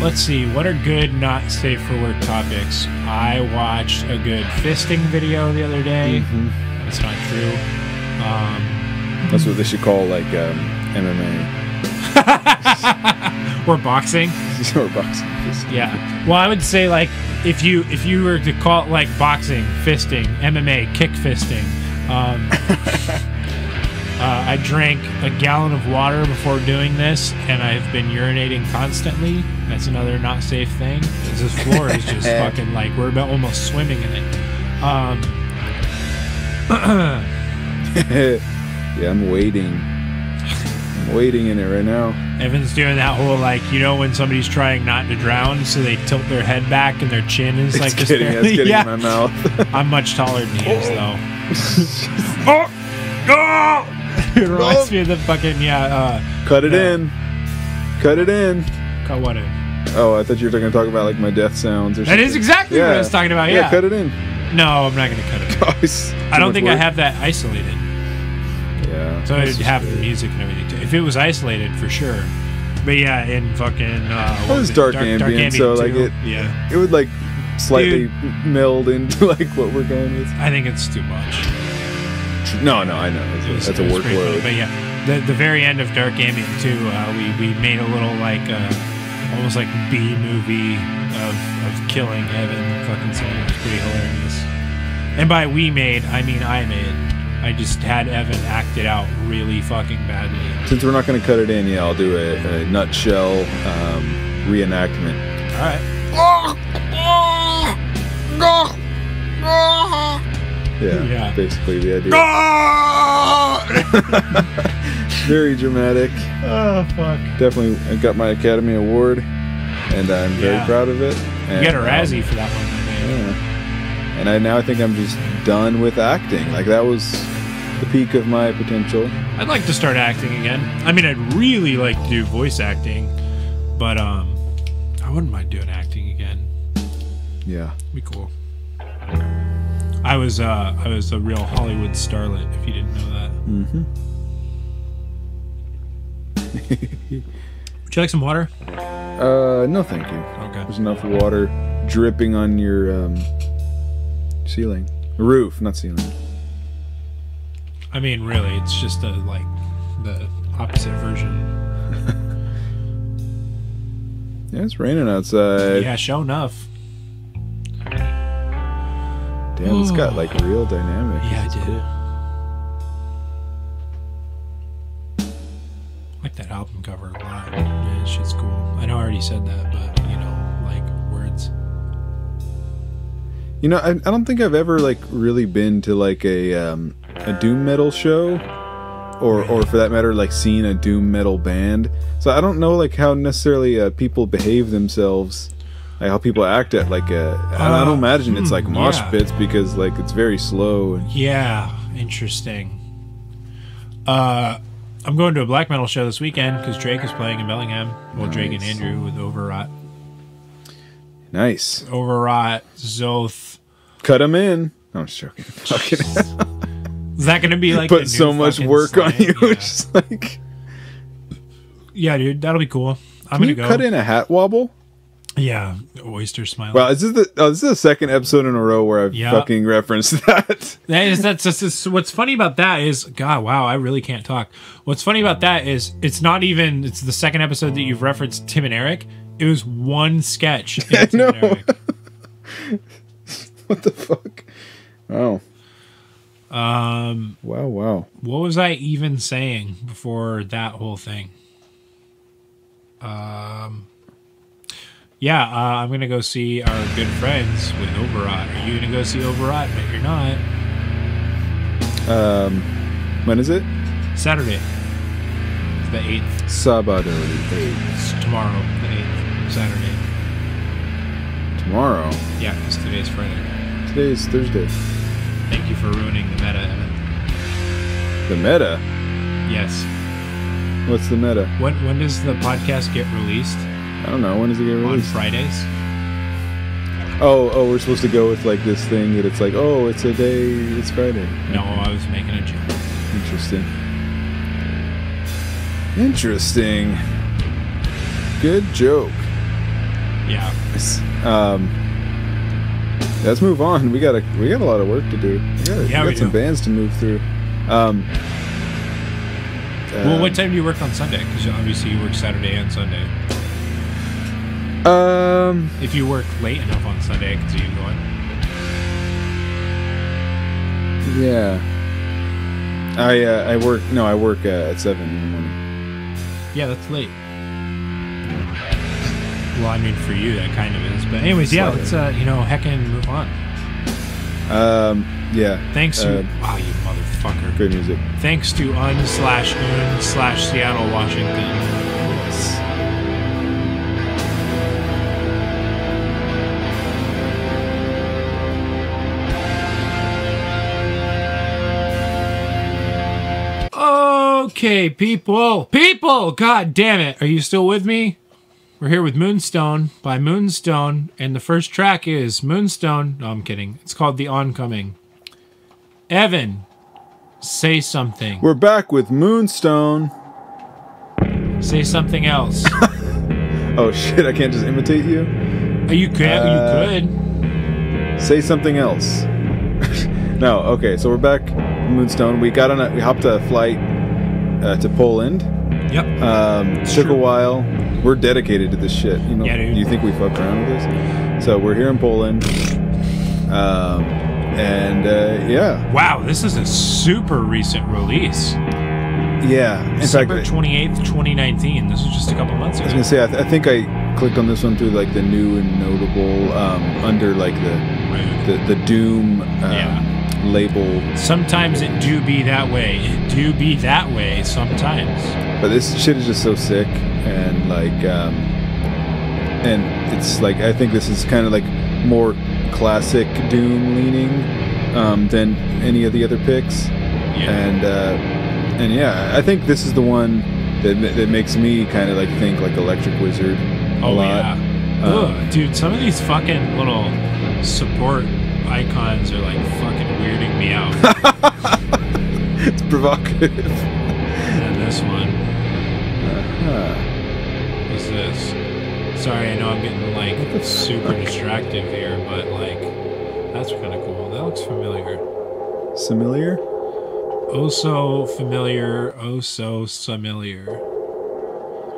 Speaker 2: Let's see. What are good, not safe for work topics? I watched a good fisting video the other day.
Speaker 1: Mm-hmm.
Speaker 2: That's not true.
Speaker 1: That's what they should call, like, MMA.
Speaker 2: Or boxing.
Speaker 1: Or boxing.
Speaker 2: Yeah. Well, I would say, like, if you were to call it, like, boxing, fisting, MMA, kick fisting, I drank a gallon of water before doing this, and I've been urinating constantly. That's another not safe thing. This floor is just fucking, like, we're about almost swimming in it.
Speaker 1: Yeah, I'm waiting. wading in it right now.
Speaker 2: Evan's doing that whole, like, you know, when somebody's trying not to drown, so they tilt their head back and their chin is like
Speaker 1: It's getting in my mouth.
Speaker 2: I'm much taller than he is, though. It reminds me of the fucking,
Speaker 1: Cut it in. Cut it in.
Speaker 2: Cut what in?
Speaker 1: Oh, I thought you were going to talk about, like, my death sounds or something.
Speaker 2: That is exactly what I was talking about, yeah.
Speaker 1: Cut it in.
Speaker 2: No, I'm not going to cut it. I don't think I have that isolated.
Speaker 1: Yeah.
Speaker 2: So it'd have the music and everything, too. If it was isolated, for sure. But yeah, in fucking...
Speaker 1: it was dark ambient, so, like, it would, like, slightly meld into, like, what we're going with.
Speaker 2: I think it's too much.
Speaker 1: No, I know. That's a workload.
Speaker 2: But yeah, the very end of Dark Ambient too, we made a little like almost like B movie of killing Evan fucking saying it was pretty hilarious. And by we made, I mean I made. I just had Evan act it out really fucking badly.
Speaker 1: Since we're not going to cut it in, yeah, I'll do a nutshell reenactment.
Speaker 2: All right.
Speaker 1: Yeah, basically the idea. Very dramatic.
Speaker 2: Oh, fuck.
Speaker 1: Definitely, I got my Academy Award, and I'm very proud of it. And,
Speaker 2: you got a Razzie for that one, I think.
Speaker 1: Yeah. And now I think I'm just done with acting. Like, that was the peak of my potential.
Speaker 2: I'd like to start acting again. I mean, I'd really like to do voice acting, but I wouldn't mind doing acting again.
Speaker 1: Yeah.
Speaker 2: It'd be cool. I was a real Hollywood starlet, if you didn't know that.
Speaker 1: Mm-hmm.
Speaker 2: Would you like some water?
Speaker 1: No, thank you.
Speaker 2: Okay.
Speaker 1: There's enough water dripping on your ceiling. Roof, not ceiling.
Speaker 2: I mean, really, it's just the opposite version.
Speaker 1: Yeah, it's raining outside.
Speaker 2: Yeah, sure enough.
Speaker 1: Damn, it's got like real dynamic.
Speaker 2: Yeah,
Speaker 1: it's
Speaker 2: I did.
Speaker 1: Cool.
Speaker 2: I like that album cover a lot. Yeah, shit's cool. I know I already said that, but you know, like words.
Speaker 1: You know, I don't think I've ever like really been to like a doom metal show, or for that matter, like seen a doom metal band. So I don't know like how necessarily people behave themselves. Like how people act at like I don't imagine it's like mosh pits because like it's very slow.
Speaker 2: Yeah, interesting. I'm going to a black metal show this weekend because Drake is playing in Bellingham. Well, nice. Drake and Andrew with Overwrought.
Speaker 1: Nice.
Speaker 2: Overwrought, Zoth.
Speaker 1: Cut them in. No, I'm just joking.
Speaker 2: Is that going to be like
Speaker 1: put so much work on you? Yeah. Just like,
Speaker 2: yeah, dude, that'll be cool. I'm going to go.
Speaker 1: Cut in a hat wobble.
Speaker 2: Yeah, oyster smile.
Speaker 1: Well, this is the second episode in a row where I've fucking referenced that.
Speaker 2: That's what's funny about that is, God, wow, I really can't talk. What's funny about that is it's the second episode that you've referenced Tim and Eric. It was one sketch.
Speaker 1: I know. What the fuck? Oh. Wow.
Speaker 2: What was I even saying before that whole thing? Yeah, I'm going to go see our good friends with Overwrought. Are you going to go see Overwrought? But you're not.
Speaker 1: When is it?
Speaker 2: Saturday. It's the 8th.
Speaker 1: Sabado the 8th.
Speaker 2: It's tomorrow, the 8th. Saturday.
Speaker 1: Tomorrow?
Speaker 2: Yeah, because today's Friday.
Speaker 1: Today's Thursday.
Speaker 2: Thank you for ruining the meta, Evan.
Speaker 1: The meta?
Speaker 2: Yes.
Speaker 1: What's the meta?
Speaker 2: When does the podcast get released?
Speaker 1: I don't know. When does it get released?
Speaker 2: On Fridays.
Speaker 1: Oh, we're supposed to go with like this thing that it's like, oh, it's a day, it's Friday.
Speaker 2: No, I was making a joke.
Speaker 1: Interesting. Good joke.
Speaker 2: Yeah.
Speaker 1: Let's move on. We got a lot of work to do. We got some bands to move through.
Speaker 2: Well, what time do you work on Sunday? Because obviously you work Saturday and Sunday.
Speaker 1: If
Speaker 2: you work late enough on Sunday, I can see you going.
Speaker 1: Yeah. I work at 7 in the morning.
Speaker 2: Yeah, that's late. Well, I mean, for you, that kind of is. But anyways, yeah, let's, heckin' move on.
Speaker 1: Yeah.
Speaker 2: Thanks, wow, you motherfucker. motherfucker.
Speaker 1: Great music.
Speaker 2: Thanks to un/un/Seattle, Washington.
Speaker 1: Yes.
Speaker 2: Okay, people, god damn it. Are you still with me? We're here with Moonstone by Moonstone, and the first track is Moonstone. No, I'm kidding. It's called The Oncoming. Evan, say something.
Speaker 1: We're back with Moonstone.
Speaker 2: Say something else.
Speaker 1: Oh shit, I can't just imitate you?
Speaker 2: You could.
Speaker 1: Say something else. No, okay, so we're back Moonstone. We hopped a flight to Poland.
Speaker 2: Yep.
Speaker 1: Took a while. We're dedicated to this shit. You know,
Speaker 2: yeah, dude.
Speaker 1: You think we fucked around with this? So we're here in Poland. Yeah.
Speaker 2: Wow, this is a super recent release.
Speaker 1: Yeah. In
Speaker 2: December
Speaker 1: fact,
Speaker 2: 28th, 2019. This was just a couple months ago.
Speaker 1: I was gonna say, I think I clicked on this one through like the new and notable under like the Doom label.
Speaker 2: Sometimes it do be that way. It do be that way sometimes.
Speaker 1: But this shit is just so sick, and like, and it's like, I think this is kind of like more classic Doom leaning than any of the other picks.
Speaker 2: Yeah.
Speaker 1: And yeah, I think this is the one that makes me kind of like think like Electric Wizard a lot.
Speaker 2: Yeah. Dude, some of these fucking little support icons are like fucking weirding me out.
Speaker 1: It's provocative.
Speaker 2: And this one. What's this? Sorry, I know I'm getting like super distracted here, but like that's kind of cool. That looks familiar.
Speaker 1: Familiar?
Speaker 2: Oh so familiar. Oh so familiar.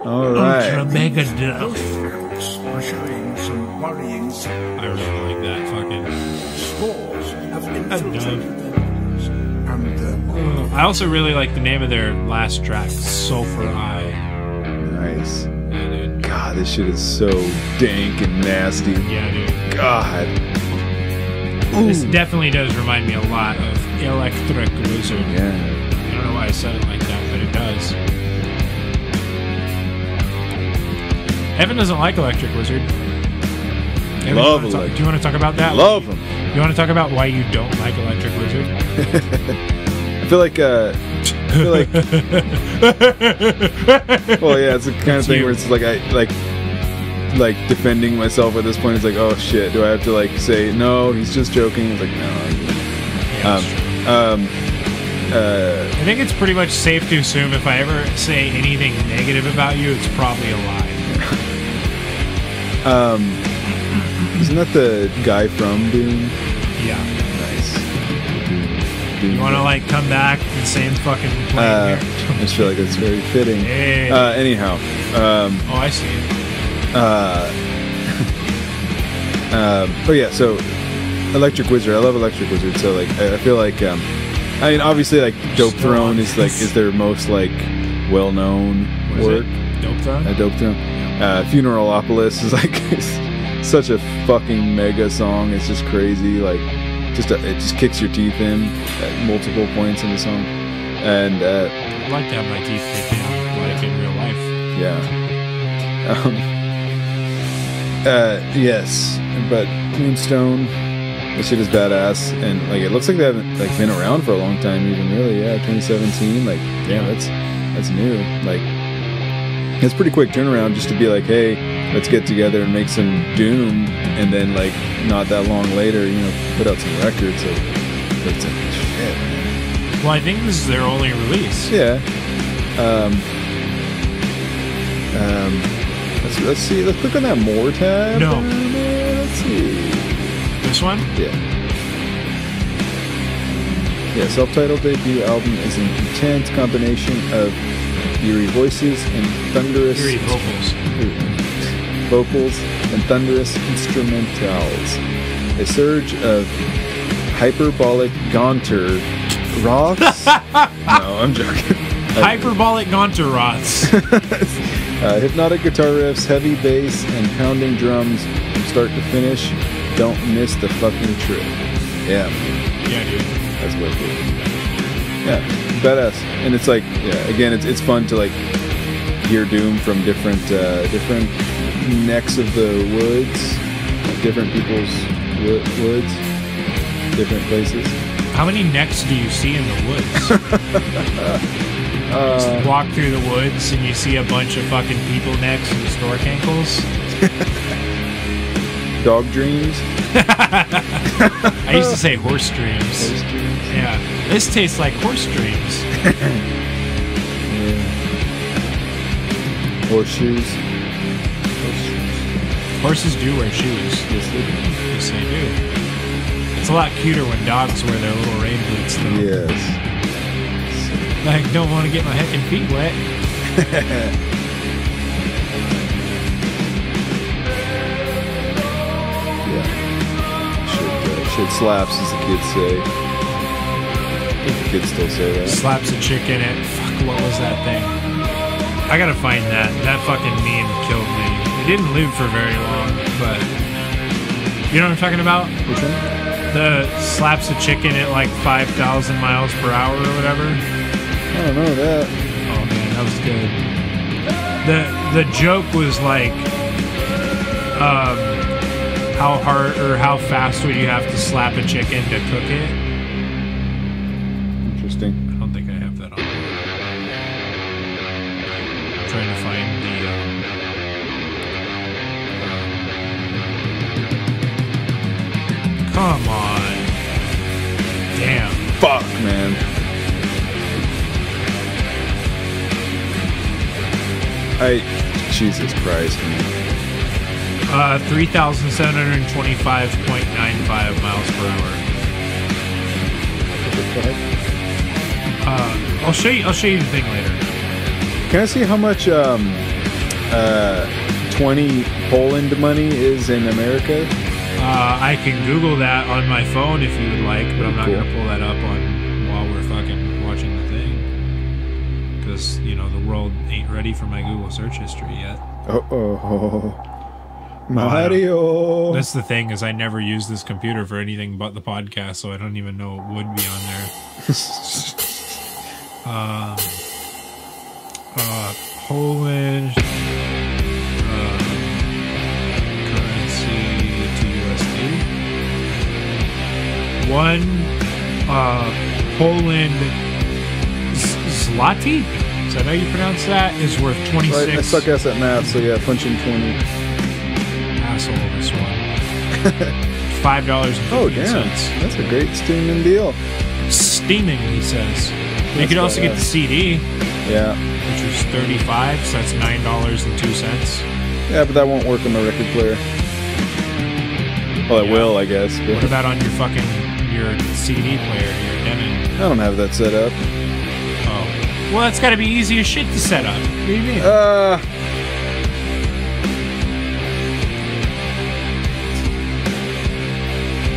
Speaker 1: All right.
Speaker 2: Ultra mega duff.
Speaker 3: Are showing some worrying signs.
Speaker 2: I really like that fucking.
Speaker 3: Spores have infiltrated their lungs, and
Speaker 2: I also really like the name of their last track, Sulphur Eye.
Speaker 1: Nice.
Speaker 2: Yeah, dude.
Speaker 1: God, this shit is so dank and nasty.
Speaker 2: Yeah, dude.
Speaker 1: God.
Speaker 2: This definitely does remind me a lot of Electric Wizard.
Speaker 1: Yeah.
Speaker 2: I don't know why I said it like that, but it does. Evan doesn't like Electric Wizard. Evan,
Speaker 1: Love
Speaker 2: do
Speaker 1: Electric.
Speaker 2: you want to talk about that?
Speaker 1: Love him.
Speaker 2: You want to talk about why you don't like Electric Wizard?
Speaker 1: I feel like well, yeah, it's the kind of thing where it's like I like defending myself at this point. It's like, oh shit, do I have to like say no? He's just joking. It's like no.
Speaker 2: I think it's pretty much safe to assume if I ever say anything negative about you, it's probably a lie.
Speaker 1: Isn't that the guy from Doom?
Speaker 2: Yeah.
Speaker 1: Nice. Doom.
Speaker 2: You want to like come back and same fucking plane
Speaker 1: I
Speaker 2: here?
Speaker 1: just feel like it's very fitting.
Speaker 2: Hey.
Speaker 1: Anyhow.
Speaker 2: Oh, I see.
Speaker 1: Oh yeah, so Electric Wizard. I love Electric Wizard. So like, I feel like, I mean, obviously, like Dope Throne is their most like well-known work.
Speaker 2: Dope Throne.
Speaker 1: Dope Throne. Funeralopolis is like such a fucking mega song. It's just crazy. Like, it just kicks your teeth in at multiple points in the song. And
Speaker 2: I'd like to have my teeth kicked in like in real life.
Speaker 1: Yeah. Yes, but Moonstone, this shit is badass, and like it looks like they haven't like been around for a long time, even really. Yeah, 2017. Like, damn, that's new. Like, it's pretty quick turnaround just to be like, hey, let's get together and make some Doom, and then like not that long later, you know, put out some records. So it's like shit.
Speaker 2: Well, I think this is their only release.
Speaker 1: Yeah. Let's see. Let's click on that more tab.
Speaker 2: No.
Speaker 1: Let's see.
Speaker 2: This one?
Speaker 1: Yeah. Yeah, self-titled debut album is an intense combination of eerie voices and thunderous
Speaker 2: Eerie
Speaker 1: vocals and thunderous instrumentals. A surge of hyperbolic gaunter roths. No, I'm joking.
Speaker 2: Hyperbolic gaunter roths.
Speaker 1: Hypnotic guitar riffs, heavy bass, and pounding drums from start to finish. Don't miss the fucking trip. Yeah.
Speaker 2: Yeah, dude.
Speaker 1: That's way cool. Yeah, badass. And it's like, yeah, again, it's fun to like hear doom from different necks of the woods, different people's woods, different places.
Speaker 2: How many necks do you see in the woods? Just walk through the woods and you see a bunch of fucking people necks and stork ankles.
Speaker 1: Dog dreams.
Speaker 2: I used to say horse dreams.
Speaker 1: Horse dreams.
Speaker 2: Yeah. This tastes like horse dreams.
Speaker 1: Yeah. Horseshoes.
Speaker 2: Horses do wear shoes.
Speaker 1: Yes, they do.
Speaker 2: Yes, they do. It's a lot cuter when dogs wear their little rain boots, though.
Speaker 1: Yes.
Speaker 2: Like, don't want to get my heckin' feet wet.
Speaker 1: Yeah. Shit slaps, as the kids say. I think the kids still say that.
Speaker 2: Slaps a chick in it. Fuck, what was that thing? I gotta find that. That fucking meme killed me. It didn't live for very long, but... You know what I'm talking about?
Speaker 1: Which one?
Speaker 2: The slaps a chicken at like 5,000 miles per hour or whatever.
Speaker 1: I don't know that.
Speaker 2: Oh man, that was good. The joke was like, how hard or how fast would you have to slap a chicken to cook it?
Speaker 1: Interesting.
Speaker 2: I don't think I have that on. I'm trying to find the. Come on. Damn.
Speaker 1: Fuck, man. Jesus Christ, man.
Speaker 2: 3,725.95 miles per hour. I'll show you the thing later.
Speaker 1: Can I see how much 20 Poland money is in America?
Speaker 2: I can Google that on my phone if you would like, but I'm not
Speaker 1: Cool.
Speaker 2: gonna pull that up while we're fucking watching the thing. Because, you know, the world ain't ready for my Google search history yet.
Speaker 1: Uh-oh. Mario.
Speaker 2: That's the thing, is I never use this computer for anything but the podcast, so I don't even know it would be on there. Poland currency to USD. One Poland zloty? Is that how you pronounce that? Is worth 26.
Speaker 1: I suck ass at math, so yeah, punch in 20.
Speaker 2: Asshole, this one. $5.50.
Speaker 1: Oh, damn. That's a great steaming deal.
Speaker 2: Steaming, he says. You
Speaker 1: That's
Speaker 2: could also get
Speaker 1: badass.
Speaker 2: the CD,
Speaker 1: Yeah.
Speaker 2: which is $35, so that's $9.02.
Speaker 1: Yeah, but that won't work on the record player. Well, it
Speaker 2: Yeah.
Speaker 1: will, I guess.
Speaker 2: What
Speaker 1: But
Speaker 2: about on your CD player, your Denon?
Speaker 1: I don't have that set up.
Speaker 2: Oh. Well, that's gotta be easy as shit to set up. What do you mean?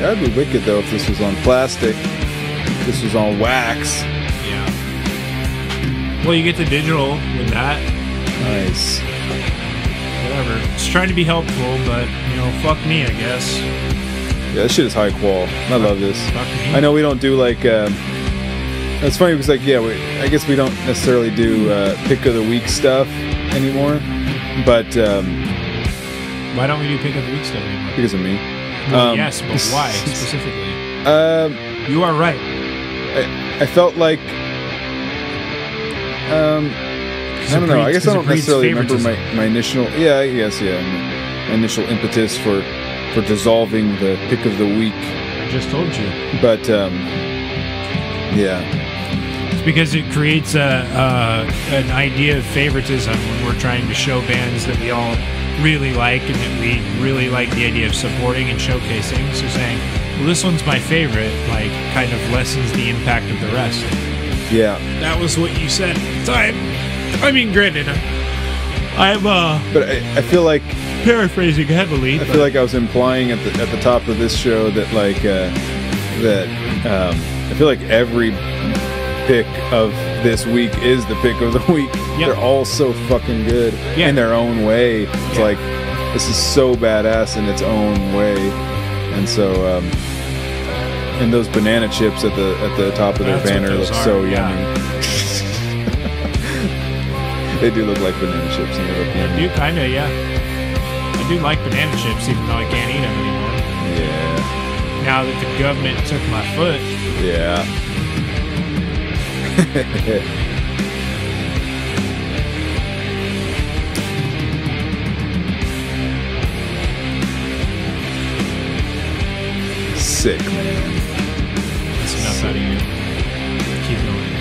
Speaker 1: That'd be wicked, though, if this was on plastic. If this was on wax.
Speaker 2: Yeah. Well, you get the digital with that.
Speaker 1: Nice.
Speaker 2: Whatever. Just trying to be helpful, but, you know, fuck me, I guess.
Speaker 1: Yeah, this shit is high qual. I love this.
Speaker 2: Fuck me.
Speaker 1: I know we don't do, like, it's funny because, like, yeah, I guess we don't necessarily do pick of the week stuff anymore. But,
Speaker 2: Why don't we do pick of the week stuff anymore?
Speaker 1: because of me.
Speaker 2: Well, yes, but why specifically? You are right.
Speaker 1: I felt like I don't know. I guess I don't necessarily remember my initial. Yeah, I guess my initial impetus for dissolving the pick of the week.
Speaker 2: I just told you.
Speaker 1: But yeah,
Speaker 2: It's because it creates an idea of favoritism when we're trying to show bands that we all really like and that we really like the idea of supporting and showcasing. So saying, well, this one's my favorite, like, kind of lessens the impact of the rest.
Speaker 1: yeah.
Speaker 2: That was what you said at the time. I mean, granted, I'm
Speaker 1: But I feel like
Speaker 2: paraphrasing heavily.
Speaker 1: I feel like I was implying at the top of this show that like I feel like every pick of this week is the pick of the week.
Speaker 2: Yep.
Speaker 1: They're all so fucking good in their own way. It's like this is so badass in its own way, and so And those banana chips at the top of their
Speaker 2: That's what
Speaker 1: banner
Speaker 2: those
Speaker 1: look
Speaker 2: are,
Speaker 1: so
Speaker 2: yeah.
Speaker 1: yummy. They do look like banana chips. And they look
Speaker 2: I
Speaker 1: yummy.
Speaker 2: do kind of, yeah. I do like banana chips, even though I can't eat them anymore.
Speaker 1: Yeah.
Speaker 2: Now that the government took my foot.
Speaker 1: Yeah. Sick, man.
Speaker 2: That's enough out of you. Keep going.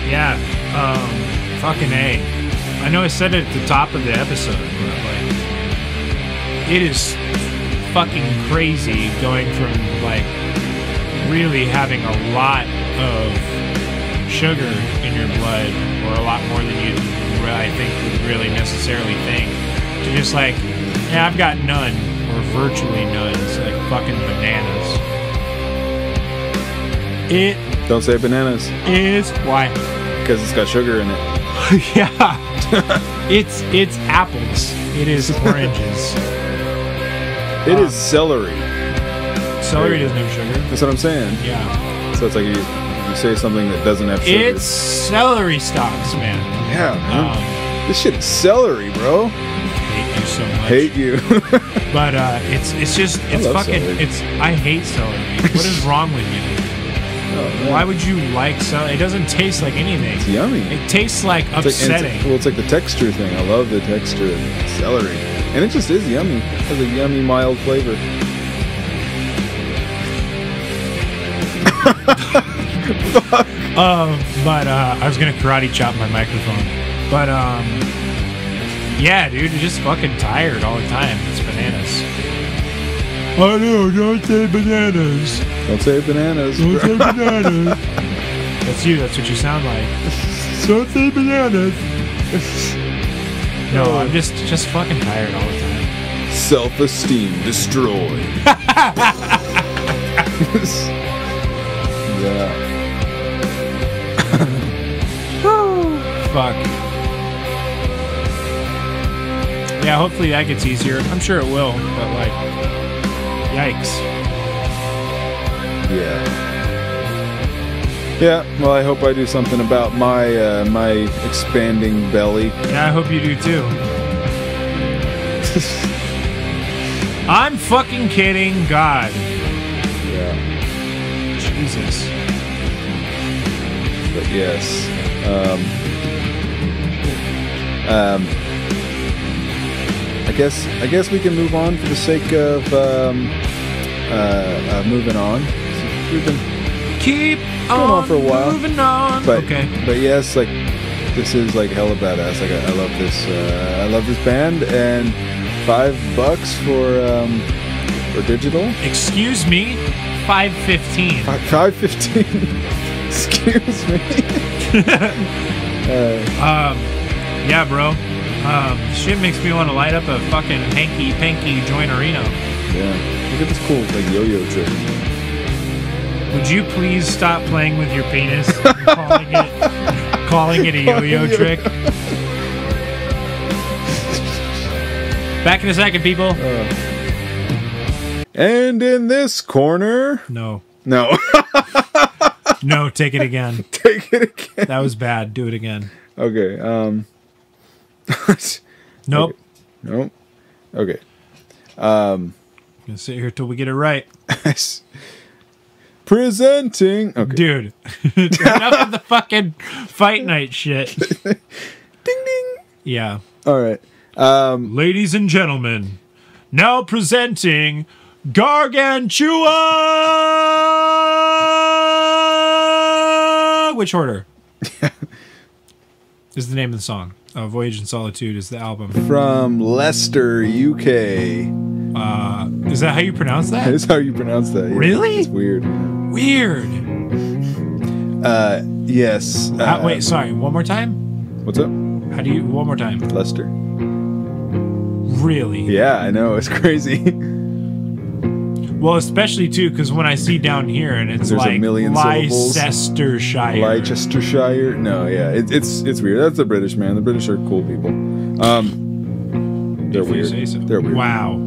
Speaker 2: Yeah, fucking A. I know I said it at the top of the episode, but like, it is fucking crazy going from like really having a lot of sugar in your blood, or a lot more than you, I think, would really necessarily think, to just like, yeah, I've got none, or virtually none. It's like fucking bananas. It
Speaker 1: Don't say bananas.
Speaker 2: is why.
Speaker 1: Because it's got sugar in it.
Speaker 2: Yeah. It's apples. It is oranges.
Speaker 1: It is celery.
Speaker 2: Celery doesn't have sugar.
Speaker 1: That's what I'm saying.
Speaker 2: Yeah.
Speaker 1: So it's like you say something that doesn't have sugar.
Speaker 2: It's celery stalks, man.
Speaker 1: Yeah, man. This shit is celery, bro.
Speaker 2: Hate you so much.
Speaker 1: Hate you.
Speaker 2: But it's just it's
Speaker 1: love
Speaker 2: fucking
Speaker 1: celery.
Speaker 2: I hate celery. What is wrong with you?
Speaker 1: Oh, man.
Speaker 2: Why would you like celery? It doesn't taste like anything.
Speaker 1: It's yummy.
Speaker 2: It tastes like
Speaker 1: It's like-
Speaker 2: upsetting.
Speaker 1: It's like the texture thing. I love the texture of celery. And it just is yummy. It has a yummy, mild flavor.
Speaker 2: But I was gonna karate chop my microphone. But yeah, dude, you're just fucking tired all the time. It's bananas. I know, don't say bananas.
Speaker 1: Don't say bananas.
Speaker 2: Don't say bananas. That's you. That's what you sound like. Don't say bananas. No, I'm just fucking tired all the time.
Speaker 1: Self-esteem destroyed. Yeah.
Speaker 2: Fuck. Yeah, hopefully that gets easier. I'm sure it will, but like, yikes.
Speaker 1: Yeah. Yeah, well, I hope I do something about my my expanding belly.
Speaker 2: Yeah, I hope you do too. I'm fucking kidding. God.
Speaker 1: Yeah.
Speaker 2: Jesus.
Speaker 1: But yes. I guess we can move on for the sake of moving on. We've been
Speaker 2: Keep
Speaker 1: going on for a while.
Speaker 2: moving on.
Speaker 1: But,
Speaker 2: okay.
Speaker 1: But yes, like this is like hella badass. Like I love this. I love this band, and $5 for digital.
Speaker 2: Excuse me. 5:15.
Speaker 1: 5.15. Excuse me.
Speaker 2: Yeah, bro. Shit makes me want to light up a fucking hanky-panky joint-arena.
Speaker 1: Yeah. Look at this cool like yo-yo trick.
Speaker 2: Would you please stop playing with your penis and calling it a yo-yo trick? Back in a second, people.
Speaker 1: And in this corner,
Speaker 2: No.
Speaker 1: no.
Speaker 2: No, take it again.
Speaker 1: Take it again.
Speaker 2: That was bad. Do it again.
Speaker 1: Okay.
Speaker 2: Nope.
Speaker 1: Okay. Nope. Okay.
Speaker 2: Gonna sit here till we get it right.
Speaker 1: Presenting. Okay.
Speaker 2: Dude. Enough of the fucking fight night shit.
Speaker 1: Ding ding.
Speaker 2: Yeah.
Speaker 1: All right.
Speaker 2: Ladies and gentlemen, now presenting Garganjua! Which order? Is the name of the song. Voyage in Solitude is the album.
Speaker 1: From Leicester, UK.
Speaker 2: Is that how you pronounce that?
Speaker 1: That's how you pronounce that. Yeah.
Speaker 2: Really?
Speaker 1: It's weird.
Speaker 2: Weird.
Speaker 1: Yes.
Speaker 2: Wait, sorry. One more time?
Speaker 1: What's up?
Speaker 2: How do you... One more time.
Speaker 1: Leicester.
Speaker 2: Really?
Speaker 1: Yeah, I know. It's crazy.
Speaker 2: Well, especially, too, because when I see down here and it's
Speaker 1: There's a
Speaker 2: like
Speaker 1: million syllables.
Speaker 2: Leicestershire.
Speaker 1: Leicestershire. No, yeah. It's weird. That's the British, man. The British are cool people. They're
Speaker 2: If you
Speaker 1: weird.
Speaker 2: say so.
Speaker 1: They're weird.
Speaker 2: Wow.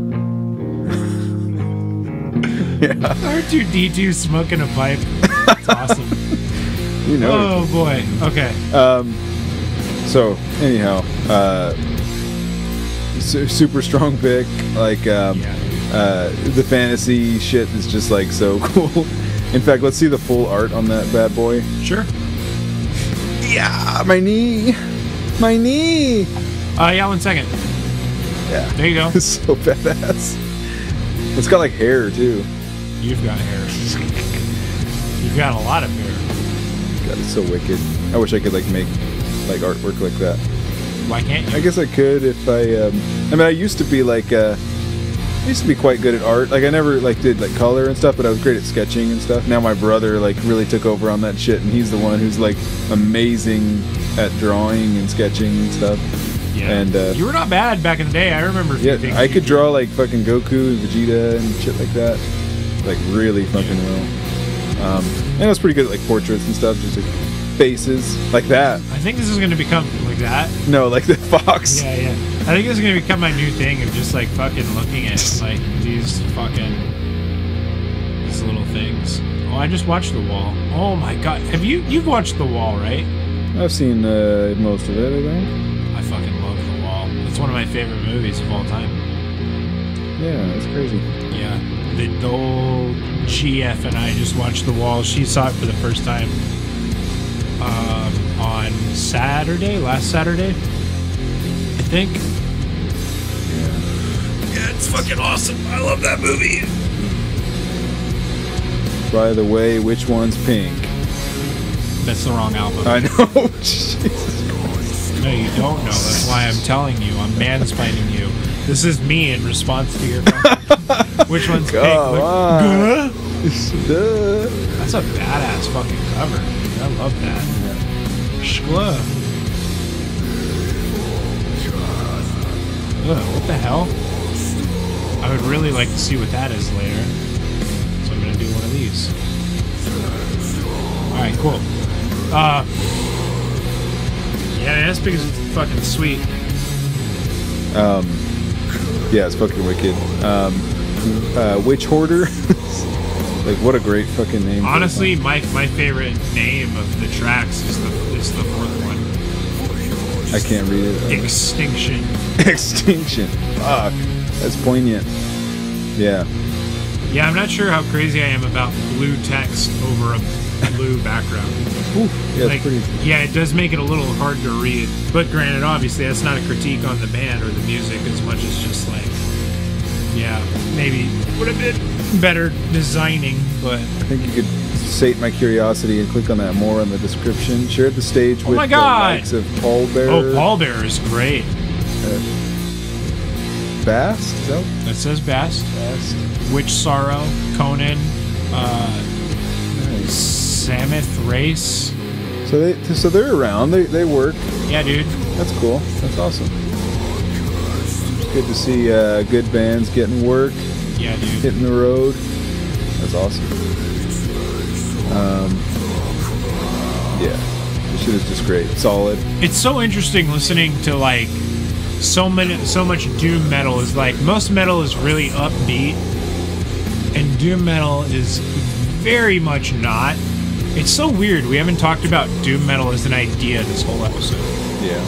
Speaker 1: Yeah.
Speaker 2: R2D2 smoking a pipe. That's awesome.
Speaker 1: You know.
Speaker 2: Oh boy. Okay.
Speaker 1: So anyhow, super strong pick. Like the fantasy shit is just like so cool. In fact, let's see the full art on that bad boy.
Speaker 2: Sure.
Speaker 1: Yeah, my knee.
Speaker 2: Yeah, 1 second.
Speaker 1: Yeah,
Speaker 2: There you go.
Speaker 1: it's so badass. It's got like hair too.
Speaker 2: You've got hair. You've got a lot of hair.
Speaker 1: God, it's so wicked. I wish I could like make like artwork like that.
Speaker 2: Why can't you?
Speaker 1: I guess I could if I mean, I used to be like I used to be quite good at art. Like I never like did like color and stuff, but I was great at sketching and stuff. Now my brother like really took over on that shit, and he's the one who's like amazing at drawing and sketching and stuff.
Speaker 2: Yeah.
Speaker 1: And
Speaker 2: you were not bad back in the day. I remember a few things
Speaker 1: I
Speaker 2: you
Speaker 1: could
Speaker 2: did.
Speaker 1: draw like fucking Goku and Vegeta and shit like that, like really fucking well. And I was pretty good at like portraits and stuff, just like faces like that.
Speaker 2: I think this is going to become like that.
Speaker 1: No, like the fox.
Speaker 2: Yeah, yeah. I think this is going to become my new thing of just like fucking looking at like these little things. Oh, I just watched The Wall. Oh my god. You've watched The Wall, right?
Speaker 1: I've seen most of it, I think.
Speaker 2: I fucking love The Wall. It's one of my favorite movies of all time.
Speaker 1: Yeah, it's crazy.
Speaker 2: Yeah. The old GF and I just watched The Wall. She saw it for the first time on last Saturday, I think. Yeah, it's fucking awesome. I love that movie.
Speaker 1: By the way, which one's pink?
Speaker 2: That's the wrong album.
Speaker 1: I know. Jesus.
Speaker 2: No, you don't know. That's why I'm telling you. I'm mansplaining you. This is me in response to your question. Which one's pink?
Speaker 1: Come on.
Speaker 2: Duh.
Speaker 1: Duh.
Speaker 2: That's a badass fucking cover. Dude. I love that. Shkla. Ugh, what the hell? I would really like to see what that is later. So I'm gonna do one of these. Alright, cool. Yeah, that's because it's fucking sweet.
Speaker 1: Yeah, it's fucking wicked. Witch Hoarder. Like, what a great fucking name.
Speaker 2: Honestly, my favorite name of the tracks is the fourth one.
Speaker 1: I can't read it.
Speaker 2: Extinction.
Speaker 1: Extinction. Fuck. That's poignant. Yeah.
Speaker 2: Yeah, I'm not sure how crazy I am about blue text over a blue background.
Speaker 1: Oof. Yeah,
Speaker 2: Like,
Speaker 1: it's pretty.
Speaker 2: yeah, it does make it a little hard to read. But granted, obviously, that's not a critique on the band or the music as much as just like, yeah, maybe would have been better designing, but
Speaker 1: I think you could sate my curiosity and click on that more on the description. Share the stage with
Speaker 2: my
Speaker 1: the
Speaker 2: God.
Speaker 1: likes of Paul Bear.
Speaker 2: oh, Pallbearer is great.
Speaker 1: Bast? Is that
Speaker 2: That says Bast.
Speaker 1: Bast?
Speaker 2: Witch Sorrow, Conan,
Speaker 1: Nice.
Speaker 2: Samith Race.
Speaker 1: So they're around. They work.
Speaker 2: Yeah, dude.
Speaker 1: That's cool. That's awesome. It's good to see good bands getting work,
Speaker 2: Yeah, dude.
Speaker 1: hitting the road. That's awesome. Yeah, this shit is just great. Solid.
Speaker 2: It's so interesting listening to like so much doom metal. Is like most metal is really upbeat, and doom metal is very much not. It's so weird. We haven't talked about doom metal as an idea this whole episode.
Speaker 1: Yeah.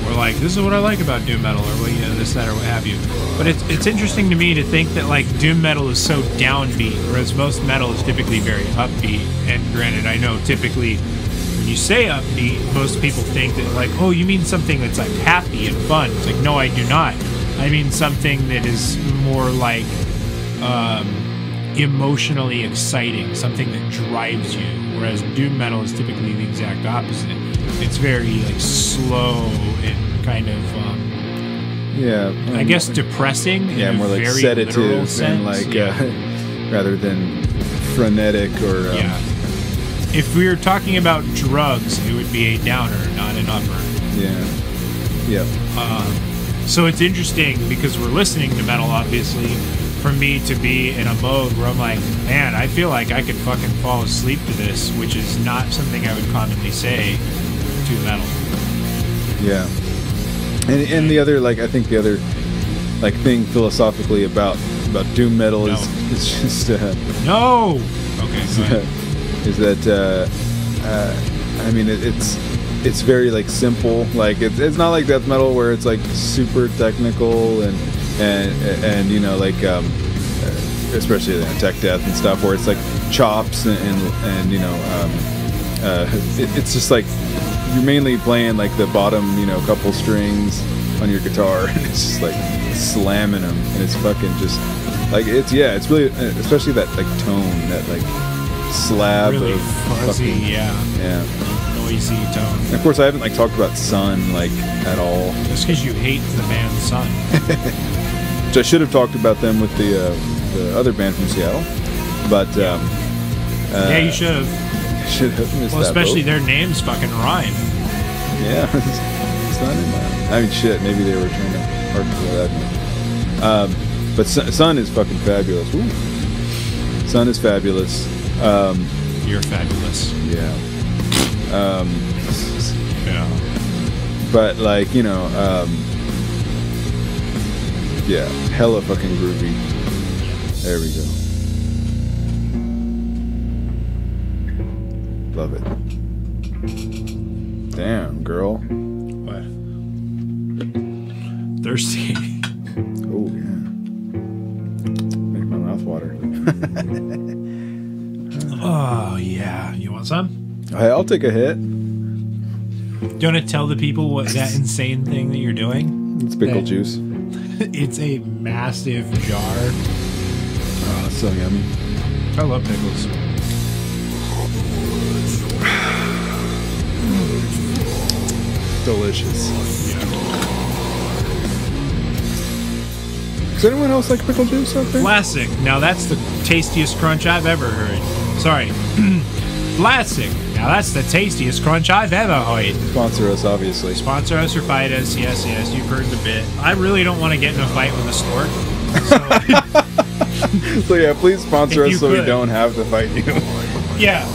Speaker 2: We're like, this is what I like about doom metal, or well, you know, this, that, or what have you. But it's interesting to me to think that like doom metal is so downbeat, whereas most metal is typically very upbeat. And granted, I know typically when you say upbeat, most people think that like, oh, you mean something that's like happy and fun. It's like, no, I do not. I mean something that is more like emotionally exciting, something that drives you. Whereas doom metal is typically the exact opposite. It's very like slow and kind of
Speaker 1: Yeah.
Speaker 2: I guess depressing.
Speaker 1: Yeah,
Speaker 2: in
Speaker 1: more
Speaker 2: a
Speaker 1: like
Speaker 2: very
Speaker 1: sedative
Speaker 2: literal
Speaker 1: and
Speaker 2: sense.
Speaker 1: like
Speaker 2: yeah.
Speaker 1: rather than frenetic or
Speaker 2: Yeah. If we were talking about drugs, it would be a downer, not an upper.
Speaker 1: yeah. Yep.
Speaker 2: So it's interesting because we're listening to metal, obviously, for me to be in a mode where I'm like, man, I feel like I could fucking fall asleep to this, which is not something I would commonly say to metal.
Speaker 1: Yeah. And the other, like, I think the other, like, thing philosophically about doom metal is just
Speaker 2: no. Okay. Go ahead.
Speaker 1: Is that I mean it's very like simple. Like it's not like death metal where it's like super technical and you know like especially tech death and stuff where it's like chops and you know it's just like you're mainly playing like the bottom, you know, couple strings on your guitar and it's just like slamming them and it's fucking just like it's really, especially that like tone, that like slab
Speaker 2: really
Speaker 1: of
Speaker 2: fuzzy,
Speaker 1: fucking,
Speaker 2: yeah, noisy tone.
Speaker 1: And of course I haven't like talked about Sun like at all,
Speaker 2: just because you hate the band Sun.
Speaker 1: Which I should have talked about them with the other band from Seattle, but
Speaker 2: yeah, you should have.
Speaker 1: Should have missed
Speaker 2: well,
Speaker 1: that
Speaker 2: especially
Speaker 1: boat.
Speaker 2: Their names fucking rhyme.
Speaker 1: Yeah, it's not in that. I mean, shit. Maybe they were trying to hardcore that. But Sun is fucking fabulous. Ooh. Sun is fabulous.
Speaker 2: You're fabulous.
Speaker 1: Yeah.
Speaker 2: Yeah.
Speaker 1: But like, you know, yeah, hella fucking groovy. There we go. Love it. Damn, girl.
Speaker 2: What? Thirsty.
Speaker 1: Oh yeah. Make my mouth water.
Speaker 2: Oh yeah. You want some?
Speaker 1: Hey, I'll take a hit.
Speaker 2: Do you want to tell the people what that insane thing that you're doing?
Speaker 1: It's pickle juice.
Speaker 2: It's a massive jar.
Speaker 1: Oh, it's so yummy.
Speaker 2: I love pickles.
Speaker 1: Delicious.
Speaker 2: Yeah.
Speaker 1: Does anyone else like pickle juice out there?
Speaker 2: Classic. Now that's the tastiest crunch I've ever heard. Sorry. Classic. Now that's the tastiest crunch I've ever heard.
Speaker 1: Sponsor us, obviously.
Speaker 2: Sponsor us or fight us. Yes, you've heard the bit. I really don't want to get in a fight with a stork. So,
Speaker 1: So yeah, please sponsor
Speaker 2: If
Speaker 1: us
Speaker 2: you
Speaker 1: so we
Speaker 2: could.
Speaker 1: don't have to fight you.
Speaker 2: yeah.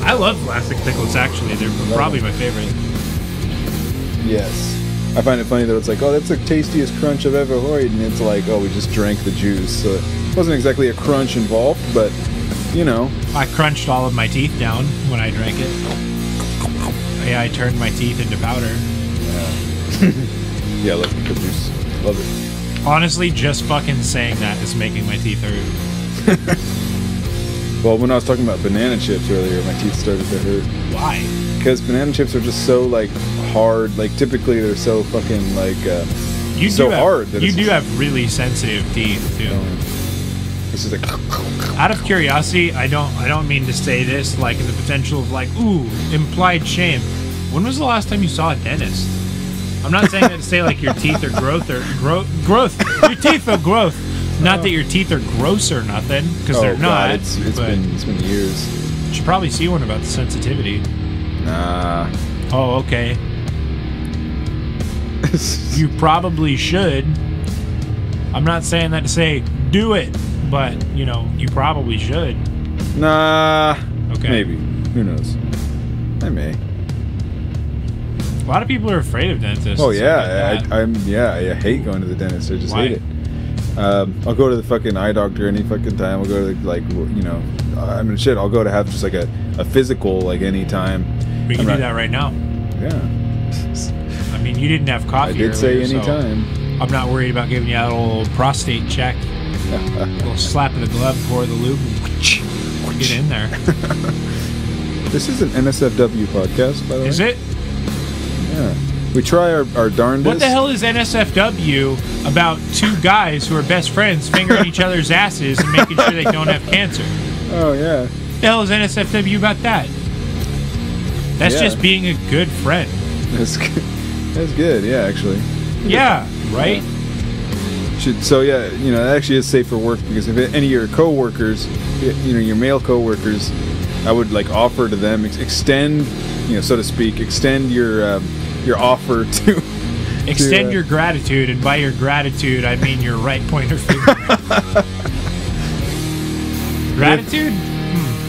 Speaker 2: I love classic pickles, actually. They're probably my favorite.
Speaker 1: Yes. I find it funny that it's like, oh, that's the tastiest crunch I've ever heard, and it's like, oh, we just drank the juice. So it wasn't exactly a crunch involved, but, you know.
Speaker 2: I crunched all of my teeth down when I drank it. Yeah, I turned my teeth into powder.
Speaker 1: Yeah, I love pickle juice. Love it.
Speaker 2: Honestly, just fucking saying that is making my teeth hurt.
Speaker 1: Well, when I was talking about banana chips earlier, my teeth started to hurt.
Speaker 2: Why?
Speaker 1: Because banana chips are just so, like, hard. Like, typically they're so fucking, like,
Speaker 2: You
Speaker 1: so
Speaker 2: do have,
Speaker 1: hard. That
Speaker 2: you
Speaker 1: it's
Speaker 2: do
Speaker 1: just,
Speaker 2: have really sensitive teeth too.
Speaker 1: It's just like...
Speaker 2: Out of curiosity, I don't mean to say this like in the potential of like, ooh, implied shame. When was the last time you saw a dentist? I'm not saying that to say like your teeth are growth. Your teeth are growth. Not that your teeth are gross or nothing, because they're not.
Speaker 1: God, it's been years.
Speaker 2: You should probably see one about the sensitivity.
Speaker 1: Nah.
Speaker 2: Oh, okay. You probably should. I'm not saying that to say do it, but you know, you probably should.
Speaker 1: Nah.
Speaker 2: Okay.
Speaker 1: Maybe. Who knows? I may.
Speaker 2: A lot of people are afraid of dentists.
Speaker 1: Oh
Speaker 2: and
Speaker 1: yeah,
Speaker 2: stuff like that.
Speaker 1: I hate going to the dentist. I just
Speaker 2: Why?
Speaker 1: hate it. I'll go to the fucking eye doctor any fucking time. I'll go to like, you know, I mean shit. I'll go to have just like a physical like any time.
Speaker 2: We can do that right now.
Speaker 1: Yeah.
Speaker 2: I mean, you didn't have coffee.
Speaker 1: I did say
Speaker 2: earlier,
Speaker 1: any
Speaker 2: so
Speaker 1: time.
Speaker 2: I'm not worried about giving you that old prostate check. A little slap of the glove for the lube. Get in there.
Speaker 1: This is an NSFW podcast, by the way.
Speaker 2: Is it?
Speaker 1: Yeah. We try our darndest.
Speaker 2: What the hell is NSFW about two guys who are best friends fingering each other's asses and making sure they don't have cancer?
Speaker 1: Oh yeah.
Speaker 2: What the hell is NSFW about that? That's
Speaker 1: Yeah.
Speaker 2: just being a good friend.
Speaker 1: That's good. That's good. Yeah, actually.
Speaker 2: Yeah, right?
Speaker 1: So yeah, you know, that actually is safe for work because if any of your coworkers, you know, your male coworkers, I would like offer to them extend, you know, so to speak, extend your offer to
Speaker 2: Extend your gratitude, and by your gratitude, I mean your right pointer finger. Gratitude?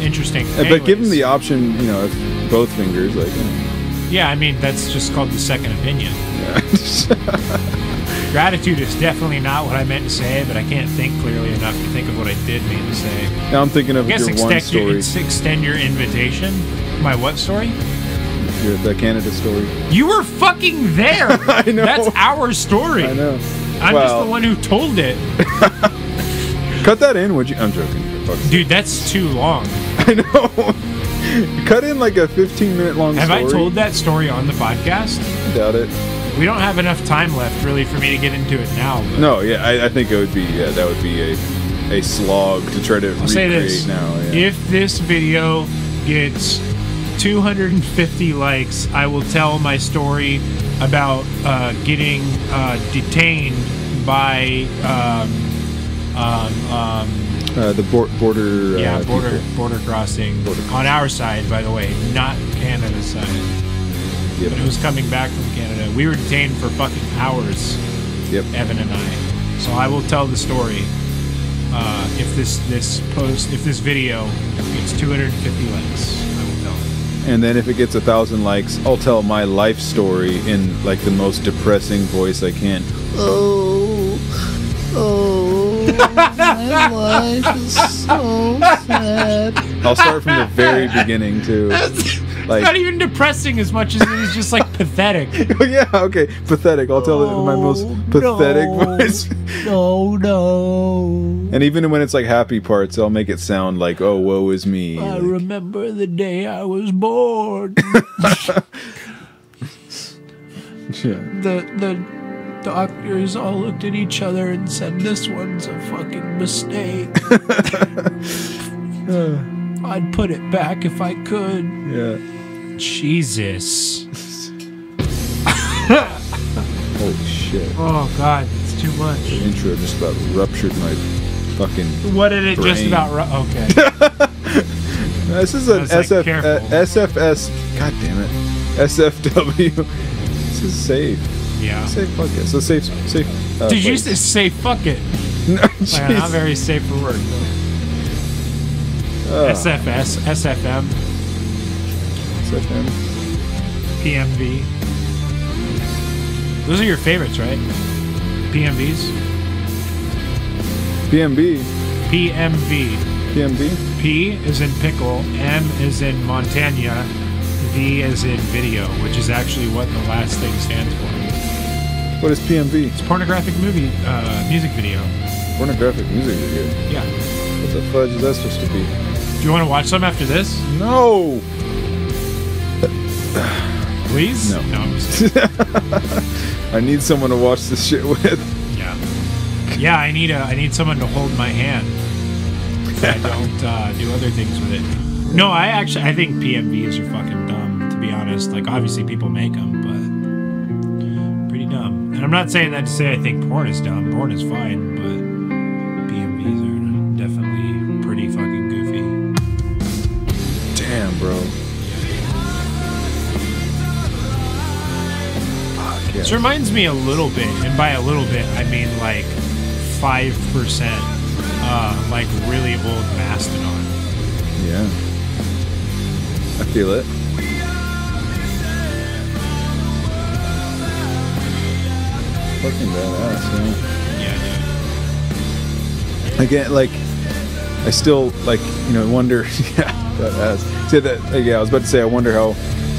Speaker 2: Interesting.
Speaker 1: But give them
Speaker 2: Anyways.
Speaker 1: the option, you know, if both fingers, like. You know.
Speaker 2: Yeah, I mean, that's just called the second opinion.
Speaker 1: Yeah.
Speaker 2: Gratitude is definitely not what I meant to say, but I can't think clearly enough to think of what I did mean to say.
Speaker 1: Now I'm thinking of
Speaker 2: I guess
Speaker 1: your one story.
Speaker 2: extend your invitation. My what story?
Speaker 1: The Canada story.
Speaker 2: You were fucking there.
Speaker 1: I know.
Speaker 2: That's our story.
Speaker 1: I know.
Speaker 2: I'm just the one who told it.
Speaker 1: Cut that in, would you? I'm joking.
Speaker 2: Dude, that's too long.
Speaker 1: I know. Cut in like a 15-minute long
Speaker 2: Have
Speaker 1: story.
Speaker 2: I told that story on the podcast?
Speaker 1: I doubt it.
Speaker 2: We don't have enough time left, really, for me to get into it now. But
Speaker 1: No, yeah, I think it would be. Yeah, that would be a slog to try to
Speaker 2: I'll say
Speaker 1: recreate
Speaker 2: this.
Speaker 1: now. Yeah.
Speaker 2: If this video gets 250 likes, I will tell my story about getting detained by
Speaker 1: the border.
Speaker 2: border crossing on our side, by the way, not Canada's side.
Speaker 1: Yep.
Speaker 2: But it was coming back from Canada. We were detained for fucking hours.
Speaker 1: Yep.
Speaker 2: Evan and I. So I will tell the story if this video gets 250 likes. I will tell it.
Speaker 1: And then if it gets 1,000 likes, I'll tell my life story in like the most depressing voice I can.
Speaker 4: My life is so sad.
Speaker 1: I'll start from the very beginning too.
Speaker 2: It's not even depressing as much as it is just like pathetic.
Speaker 1: Oh yeah, okay, pathetic. I'll tell it in my most pathetic voice.
Speaker 4: No.
Speaker 1: And even when it's like happy parts, I'll make it sound like, "Oh, woe is me."
Speaker 4: I
Speaker 1: Like,
Speaker 4: remember the day I was born.
Speaker 1: yeah.
Speaker 4: The doctors all looked at each other and said, "This one's a fucking mistake." I'd put it back if I could.
Speaker 1: Yeah.
Speaker 2: Jesus.
Speaker 1: Holy shit.
Speaker 2: Oh god, it's too much.
Speaker 1: The intro just about ruptured my fucking
Speaker 2: What did it just
Speaker 1: brain.
Speaker 2: about okay.
Speaker 1: This is an
Speaker 2: I was like, careful.
Speaker 1: SFS. God damn it. SFW. This is safe.
Speaker 2: Yeah.
Speaker 1: Safe podcast. So safe.
Speaker 2: Did you
Speaker 1: place.
Speaker 2: say fuck it?
Speaker 1: No,
Speaker 2: Like,
Speaker 1: jeez.
Speaker 2: not very safe for work. SFS, SFM,
Speaker 1: SFM.
Speaker 2: PMV. Those are your favorites, right? PMVs?
Speaker 1: PMB.
Speaker 2: PMV.
Speaker 1: PMB.
Speaker 2: P is in pickle, M is in Montana, V is in video, which is actually what the last thing stands for.
Speaker 1: What is PMV?
Speaker 2: It's pornographic movie, music video.
Speaker 1: Pornographic music video.
Speaker 2: Yeah.
Speaker 1: What the fudge is that supposed to be?
Speaker 2: Do you want to watch some after this?
Speaker 1: No.
Speaker 2: Please?
Speaker 1: No.
Speaker 2: I'm just
Speaker 1: I need someone to watch this shit with.
Speaker 2: Yeah. Yeah, I need someone to hold my hand. So I don't do other things with it. No, I think PMVs are fucking dumb, to be honest. Like, obviously people make them, but pretty dumb. And I'm not saying that to say I think porn is dumb. Porn is fine, but PMVs are definitely pretty fucking goofy.
Speaker 1: Damn, bro. Fuck, yeah.
Speaker 2: This reminds me a little bit, and by a little bit, I mean like 5%, like really old Mastodon.
Speaker 1: Yeah. I feel it. Fucking badass,
Speaker 2: Yeah, dude.
Speaker 1: yeah. Again, like, I still, like, wonder, yeah, badass. Say that, yeah, I was about to say, I wonder how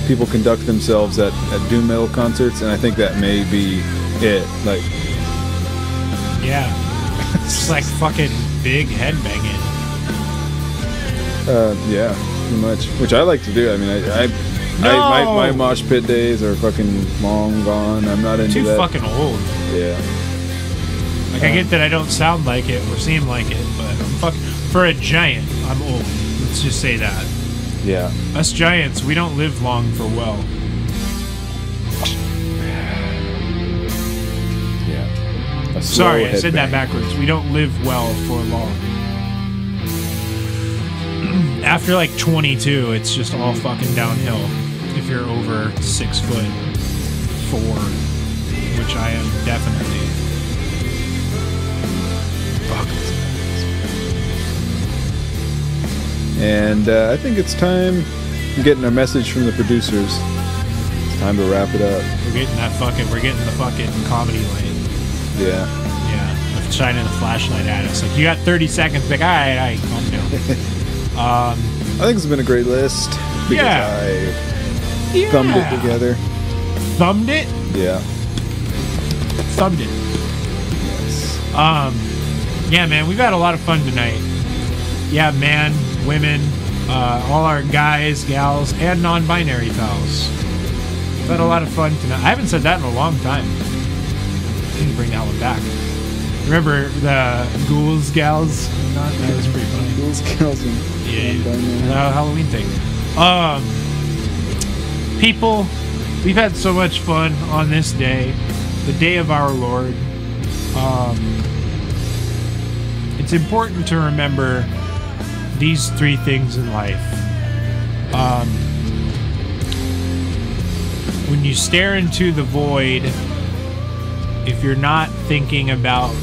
Speaker 1: people conduct themselves at doom metal concerts, and I think that may be it. Like,
Speaker 2: Yeah. It's like fucking big headbanging.
Speaker 1: yeah, pretty much. Which I like to do. I mean, my mosh pit days are fucking long gone. I'm not into
Speaker 2: Too
Speaker 1: that.
Speaker 2: fucking old.
Speaker 1: Yeah.
Speaker 2: Like, I get that I don't sound like it or seem like it, but I'm fucking... For a giant, I'm old. Let's just say that.
Speaker 1: Yeah.
Speaker 2: Us giants, we don't live long for well.
Speaker 1: Yeah. A slow
Speaker 2: Sorry, I said that
Speaker 1: headbang.
Speaker 2: backwards. We don't live well for long. After like 22, it's just all fucking downhill. If you're over 6'4", which I am definitely.
Speaker 1: Fuck. And I think it's time. I'm getting a message from the producers. It's time to wrap it up.
Speaker 2: We're getting the fucking comedy lane.
Speaker 1: Yeah.
Speaker 2: Yeah, shining the flashlight at us. Like, you got 30 seconds. Like, all right, calm down.
Speaker 1: I think it's been a great list because I thumbed it together.
Speaker 2: Thumbed it?
Speaker 1: Yeah.
Speaker 2: Thumbed it.
Speaker 1: Yes.
Speaker 2: Yeah, man, we've had a lot of fun tonight. Yeah, man, women, all our guys, gals, and non-binary pals. We've had a lot of fun tonight. I haven't said that in a long time. I need to bring that one back. Remember the ghouls, gals? That was pretty funny.
Speaker 1: Ghouls, gals, and
Speaker 2: Halloween thing. People, we've had so much fun on this day, the day of our Lord. It's important to remember these three things in life. When you stare into the void, if you're not thinking about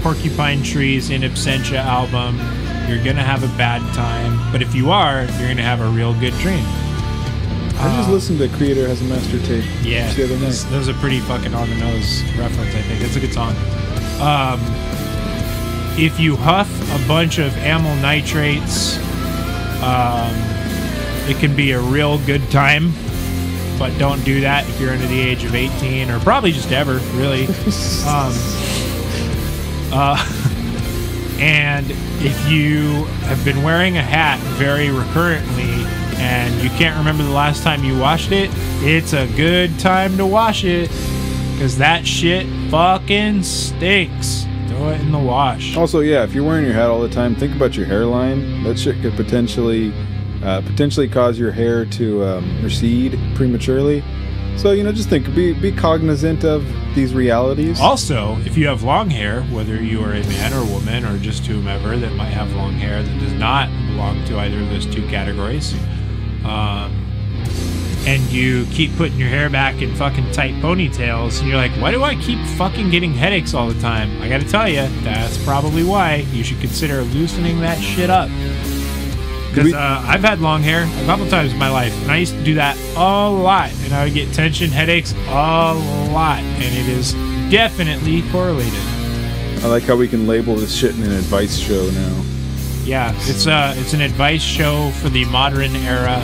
Speaker 2: Porcupine Tree's In Absentia album, you're gonna have a bad time. But if you are, you're gonna have a real good dream.
Speaker 1: I just listened to Creator Has a Master Tape.
Speaker 2: Yeah,
Speaker 1: the other night.
Speaker 2: that was a pretty fucking on the nose reference. I think it's a good song. If you huff a bunch of amyl nitrates, it can be a real good time. But don't do that if you're under the age of 18, or probably just ever, really. And if you have been wearing a hat very recurrently and you can't remember the last time you washed it, it's a good time to wash it, because that shit fucking stinks. Throw it in the wash.
Speaker 1: Also, yeah, if you're wearing your hat all the time, think about your hairline. That shit could potentially cause your hair to recede prematurely. So, just think, be cognizant of these realities.
Speaker 2: Also, if you have long hair, whether you are a man or woman or just whomever that might have long hair that does not belong to either of those two categories, and you keep putting your hair back in fucking tight ponytails, and you're like, why do I keep fucking getting headaches all the time? I gotta tell you, that's probably why you should consider loosening that shit up. Because I've had long hair a couple times in my life, and I used to do that a lot, and I would get tension headaches a lot, and it is definitely correlated.
Speaker 1: I like how we can label this shit in an advice show now.
Speaker 2: Yeah, it's an advice show for the modern era.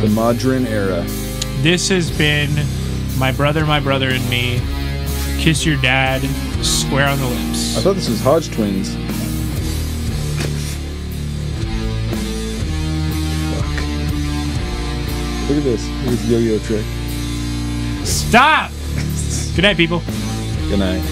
Speaker 1: The modern era.
Speaker 2: This has been My Brother, and Me. Kiss Your Dad, Square on the Lips.
Speaker 1: I thought this was Hodge Twins. Look at this. Look at this yo-yo trick.
Speaker 2: Stop! Good night, people.
Speaker 1: Good night.